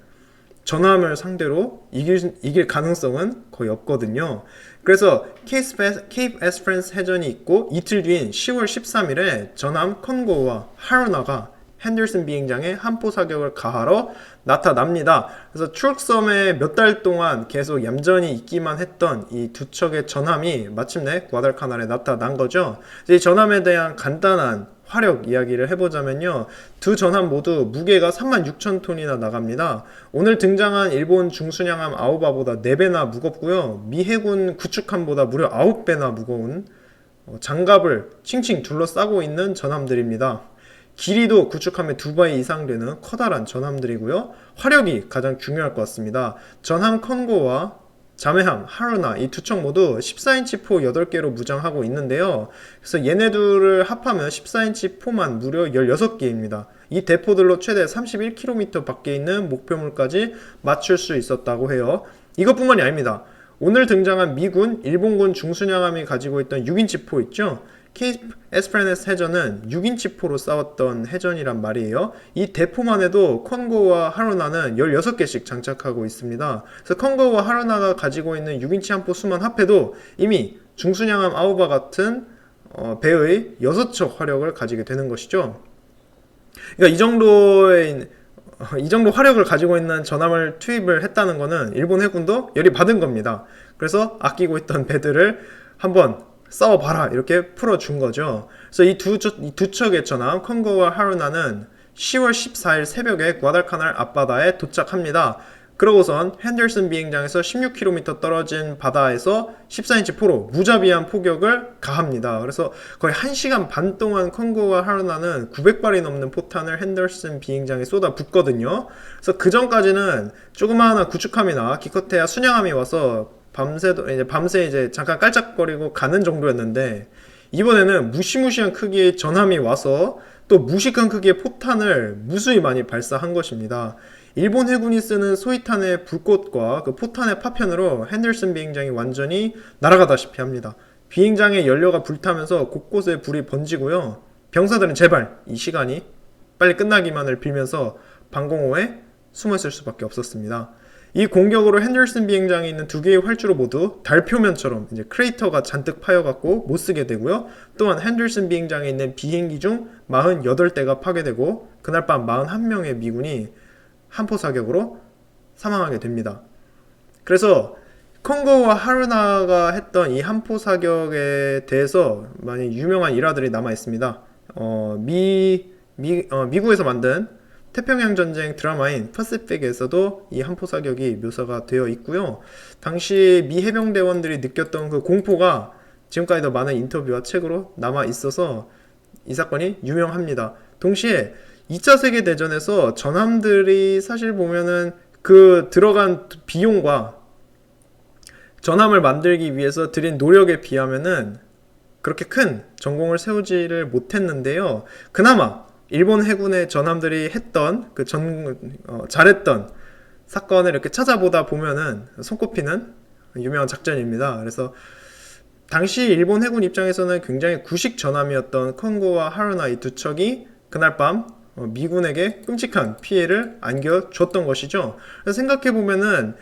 전함을 상대로 이길 가능성은 거의 없거든요. 그래서 케이프 에스퍼란스 해전이 있고 이틀 뒤인 10월 13일에 전함 컨고우와 하루나가 핸들슨 비행장에 함포 사격을 가하러 나타납니다. 그래서 추룩섬에 몇 달 동안 계속 얌전히 있기만 했던 이 두 척의 전함이 마침내 과달카날에 나타난 거죠. 이 전함에 대한 간단한 화력 이야기를 해보자면요. 두 전함 모두 무게가 36,000톤이나 나갑니다. 오늘 등장한 일본 중순양함 아오바보다 4배나 무겁고요. 미 해군 구축함보다 무려 9배나 무거운 장갑을 칭칭 둘러싸고 있는 전함들입니다. 길이도 구축함의 2배 이상 되는 커다란 전함들이고요. 화력이 가장 중요할 것 같습니다. 전함 컨고와 자매함 하루나 이 두 척 모두 14인치 포 8개로 무장하고 있는데요. 그래서 얘네들을 합하면 14인치 포만 무려 16개입니다. 이 대포들로 최대 31km 밖에 있는 목표물까지 맞출 수 있었다고 해요. 이것뿐만이 아닙니다. 오늘 등장한 미군, 일본군 중순양함이 가지고 있던 6인치 포 있죠? 케이프 에스퍼란스 해전은 6인치 포로 싸웠던 해전이란 말이에요. 이 대포만 해도 컨고와 하루나는 16개씩 장착하고 있습니다. 그래서 컨고와 하루나가 가지고 있는 6인치 함포 수만 합해도 이미 중순양함 아오바 같은 배의 6척 화력을 가지게 되는 것이죠. 그러니까 이 정도 화력을 가지고 있는 전함을 투입을 했다는 것은 일본 해군도 열이 받은 겁니다. 그래서 아끼고 있던 배들을 한번 싸워봐라 이렇게 풀어준 거죠. 그래서 이 두 척의 전함 컨고와 하루나는 10월 14일 새벽에 과달카날 앞바다에 도착합니다. 그러고선 핸들슨 비행장에서 16km 떨어진 바다에서 14인치 포로 무자비한 포격을 가합니다. 그래서 거의 1시간 반 동안 컨고와 하루나는 900발이 넘는 포탄을 핸들슨 비행장에 쏟아붓거든요. 그래서 그 전까지는 조그마한 구축함이나 기껏해야 순양함이 와서 밤새 이제 잠깐 깔짝거리고 가는 정도였는데 이번에는 무시무시한 크기의 전함이 와서 또 무식한 크기의 포탄을 무수히 많이 발사한 것입니다. 일본 해군이 쓰는 소위탄의 불꽃과 그 포탄의 파편으로 핸들슨 비행장이 완전히 날아가다시피 합니다. 비행장의 연료가 불타면서 곳곳에 불이 번지고요. 병사들은 제발 이 시간이 빨리 끝나기만을 빌면서 방공호에 숨어있을 수밖에 없었습니다. 이 공격으로 핸들슨 비행장에 있는 2개의 활주로 모두 달 표면처럼 이제 크레이터가 잔뜩 파여갖고 못쓰게 되고요. 또한 핸들슨 비행장에 있는 비행기 중 48대가 파괴되고 그날 밤 41명의 미군이 함포 사격으로 사망하게 됩니다. 그래서 컨고와 하루나가 했던 이 함포 사격에 대해서 많이 유명한 일화들이 남아 있습니다. 미국에서 만든 태평양 전쟁 드라마인 퍼시픽에서도 이 함포 사격이 묘사가 되어 있고요. 당시 미 해병대원들이 느꼈던 그 공포가 지금까지도 많은 인터뷰와 책으로 남아 있어서 이 사건이 유명합니다. 동시에 2차 세계대전에서 전함들이 사실 보면은 그 들어간 비용과 전함을 만들기 위해서 들인 노력에 비하면은 그렇게 큰 전공을 세우지를 못했는데요. 그나마 일본 해군의 전함들이 했던 잘했던 사건을 이렇게 찾아보다 보면은 손꼽히는 유명한 작전입니다. 그래서 당시 일본 해군 입장에서는 굉장히 구식 전함이었던 컨고와 하루나 이 두 척이 그날 밤 미군에게 끔찍한 피해를 안겨줬던 것이죠. 그래서 생각해보면은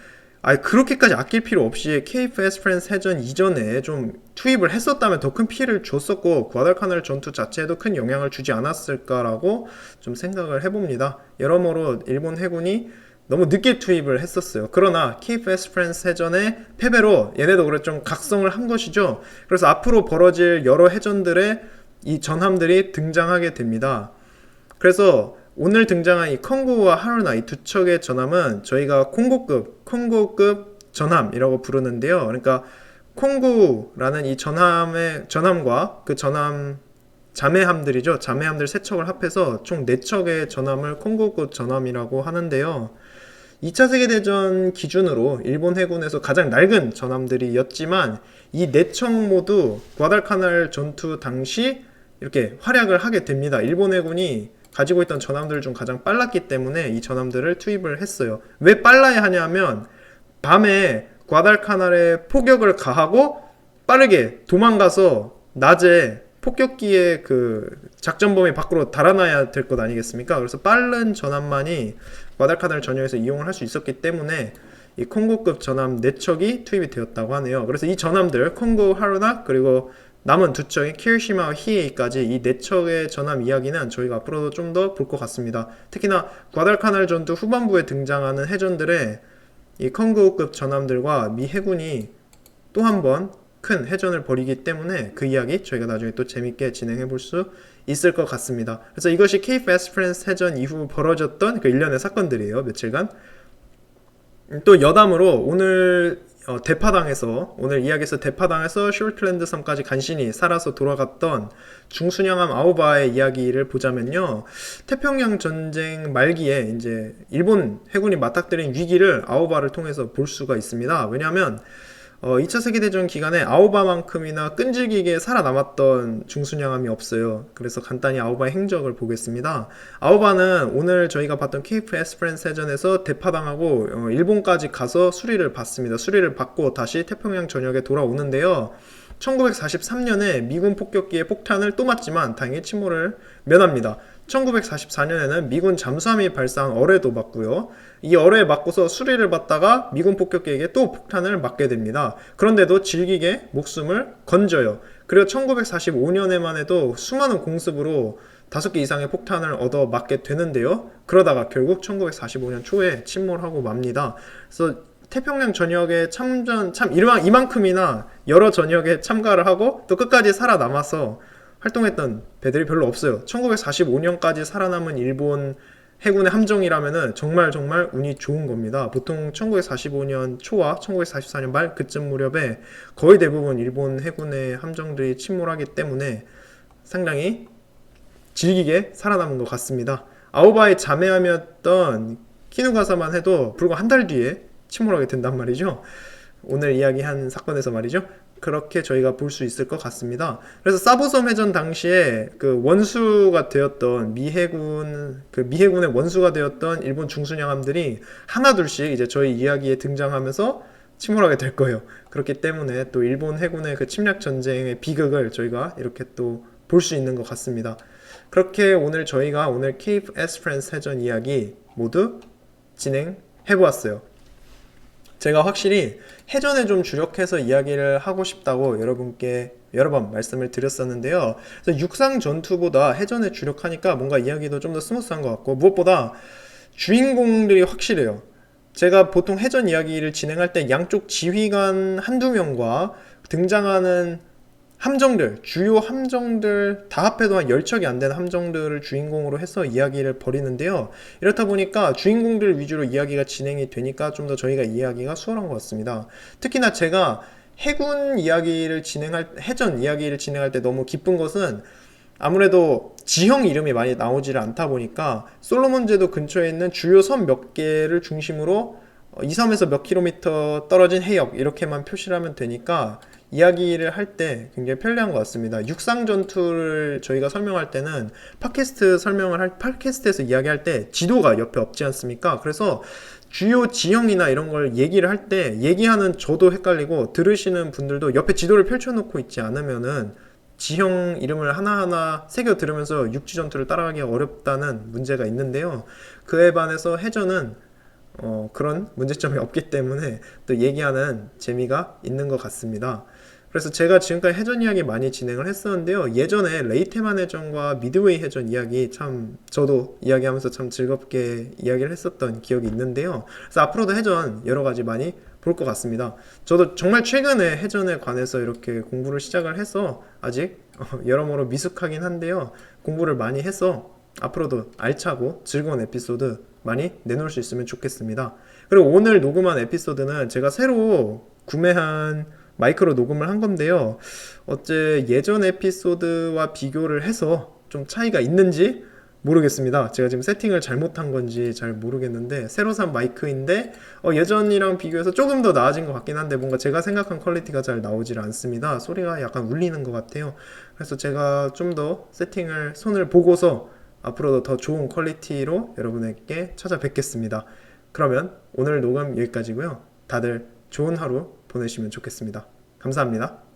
그렇게까지 아낄 필요 없이 케이프 에스퍼란스 해전 이전에 좀 투입을 했었다면 더 큰 피해를 줬었고 과달카날 전투 자체에도 큰 영향을 주지 않았을까라고 좀 생각을 해봅니다. 여러모로 일본 해군이 너무 늦게 투입을 했었어요. 그러나 케이프 에스퍼란스 해전의 패배로 얘네도 그래 좀 각성을 한 것이죠. 그래서 앞으로 벌어질 여러 해전들의 이 전함들이 등장하게 됩니다. 그래서 오늘 등장한 이 컨고와 하루나 이 두 척의 전함은 저희가 콩고급 전함이라고 부르는데요. 그러니까 콩구라는 이 전함과 그 전함 자매함들이죠. 자매함들 3척을 합해서 총 4척의 전함을 콩구급 전함이라고 하는데요. 2차 세계대전 기준으로 일본 해군에서 가장 낡은 전함들이었지만 이 4척 모두 과달카날 전투 당시 이렇게 활약을 하게 됩니다. 일본 해군이 가지고 있던 전함들 중 가장 빨랐기 때문에 이 전함들을 투입을 했어요. 왜 빨라야 하냐면 밤에 과달카날에 포격을 가하고 빠르게 도망가서 낮에 폭격기의 그 작전 범위 밖으로 달아나야 될 것 아니겠습니까? 그래서 빠른 전함만이 과달카날 전역에서 이용을 할 수 있었기 때문에 이 콩고급 전함 4척이 투입이 되었다고 하네요. 그래서 이 전함들 콩고 하루나 그리고 남은 2척인 키르시마와 히에이까지 이 4척의 전함 이야기는 저희가 앞으로도 좀 더 볼 것 같습니다. 특히나 과달카날 전투 후반부에 등장하는 해전들의 이 콩고급 전함들과 미 해군이 또 한 번 큰 해전을 벌이기 때문에 그 이야기 저희가 나중에 또 재밌게 진행해 볼 수 있을 것 같습니다. 그래서 이것이 케이프 에스프란스 해전 이후 벌어졌던 그 일련의 사건들이에요. 며칠간. 또 여담으로 오늘 오늘 이야기에서 대파당에서 숄틀랜드 섬까지 간신히 살아서 돌아갔던 중순양함 아오바의 이야기를 보자면요. 태평양 전쟁 말기에 이제 일본 해군이 맞닥뜨린 위기를 아오바를 통해서 볼 수가 있습니다. 왜냐하면 2차 세계대전 기간에 아오바만큼이나 끈질기게 살아남았던 중순양함이 없어요. 그래서 간단히 아오바의 행적을 보겠습니다. 아오바는 오늘 저희가 봤던 케이프 에스프란스 해전에서 대파당하고 일본까지 가서 수리를 받습니다. 수리를 받고 다시 태평양 전역에 돌아오는데요. 1943년에 미군 폭격기의 폭탄을 또 맞지만 다행히 침몰을 면합니다. 1944년에는 미군 잠수함이 발사한 어뢰도 맞고요. 이 어뢰에 맞고서 수리를 받다가 미군 폭격기에게 또 폭탄을 맞게 됩니다. 그런데도 질기게 목숨을 건져요. 그리고 1945년에만 해도 수많은 공습으로 5개 이상의 폭탄을 얻어 맞게 되는데요. 그러다가 결국 1945년 초에 침몰하고 맙니다. 그래서 태평양 전역에 이만큼이나 여러 전역에 참가를 하고 또 끝까지 살아남아서 활동했던 배들이 별로 없어요. 1945년까지 살아남은 일본 해군의 함정이라면은 정말 운이 좋은 겁니다. 보통 1945년 초와 1944년 말 그쯤 무렵에 거의 대부분 일본 해군의 함정들이 침몰하기 때문에 상당히 질기게 살아남은 것 같습니다. 아오바의 자매함이었던 키누가사만 해도 불과 한 달 뒤에 침몰하게 된단 말이죠. 오늘 이야기한 사건에서 말이죠. 그렇게 저희가 볼 수 있을 것 같습니다. 그래서 사보섬 해전 당시에 그 원수가 되었던 미해군의 원수가 되었던 일본 중순양함들이 하나둘씩 이제 저희 이야기에 등장하면서 침몰하게 될 거예요. 그렇기 때문에 또 일본 해군의 그 침략 전쟁의 비극을 저희가 이렇게 또 볼 수 있는 것 같습니다. 그렇게 저희가 오늘 케이프 에스프란스 해전 이야기 모두 진행해 보았어요. 제가 확실히 해전에 좀 주력해서 이야기를 하고 싶다고 여러분께 여러 번 말씀을 드렸었는데요. 그래서 육상 전투보다 해전에 주력하니까 뭔가 이야기도 좀 더 스무스한 것 같고 무엇보다 주인공들이 확실해요. 제가 보통 해전 이야기를 진행할 때 양쪽 지휘관 한두 명과 등장하는 주요 함정들 다 합해도 한 10척이 안 되는 함정들을 주인공으로 해서 이야기를 벌이는데요. 이렇다 보니까 주인공들 위주로 이야기가 진행이 되니까 좀 더 저희가 이야기가 수월한 것 같습니다. 특히나 제가 해전 이야기를 진행할 때 너무 기쁜 것은 아무래도 지형 이름이 많이 나오지를 않다 보니까 솔로몬 제도 근처에 있는 주요 섬 몇 개를 중심으로 이 섬에서 몇 킬로미터 떨어진 해역 이렇게만 표시를 하면 되니까 이야기를 할 때 굉장히 편리한 것 같습니다. 육상 전투를 저희가 설명할 때는 팟캐스트에서 이야기할 때 지도가 옆에 없지 않습니까? 그래서 주요 지형이나 이런 걸 얘기를 할 때 얘기하는 저도 헷갈리고 들으시는 분들도 옆에 지도를 펼쳐놓고 있지 않으면은 지형 이름을 하나하나 새겨 들으면서 육지 전투를 따라가기가 어렵다는 문제가 있는데요. 그에 반해서 해전은 그런 문제점이 없기 때문에 또 얘기하는 재미가 있는 것 같습니다. 그래서 제가 지금까지 해전 이야기 많이 진행을 했었는데요. 예전에 레이테만 해전과 미드웨이 해전 이야기 저도 이야기하면서 참 즐겁게 이야기를 했었던 기억이 있는데요. 그래서 앞으로도 해전 여러 가지 많이 볼 것 같습니다. 저도 정말 최근에 해전에 관해서 이렇게 공부를 시작을 해서 아직 여러모로 미숙하긴 한데요. 공부를 많이 해서 앞으로도 알차고 즐거운 에피소드 많이 내놓을 수 있으면 좋겠습니다. 그리고 오늘 녹음한 에피소드는 제가 새로 구매한 마이크로 녹음을 한 건데요. 어째 예전 에피소드와 비교를 해서 좀 차이가 있는지 모르겠습니다. 제가 지금 세팅을 잘못한 건지 잘 모르겠는데 새로 산 마이크인데 예전이랑 비교해서 조금 더 나아진 것 같긴 한데 뭔가 제가 생각한 퀄리티가 잘 나오질 않습니다. 소리가 약간 울리는 것 같아요. 그래서 제가 좀 더 세팅을 손을 보고서 앞으로도 더 좋은 퀄리티로 여러분에게 찾아뵙겠습니다. 그러면 오늘 녹음 여기까지고요. 다들 좋은 하루 보내시면 좋겠습니다. 감사합니다.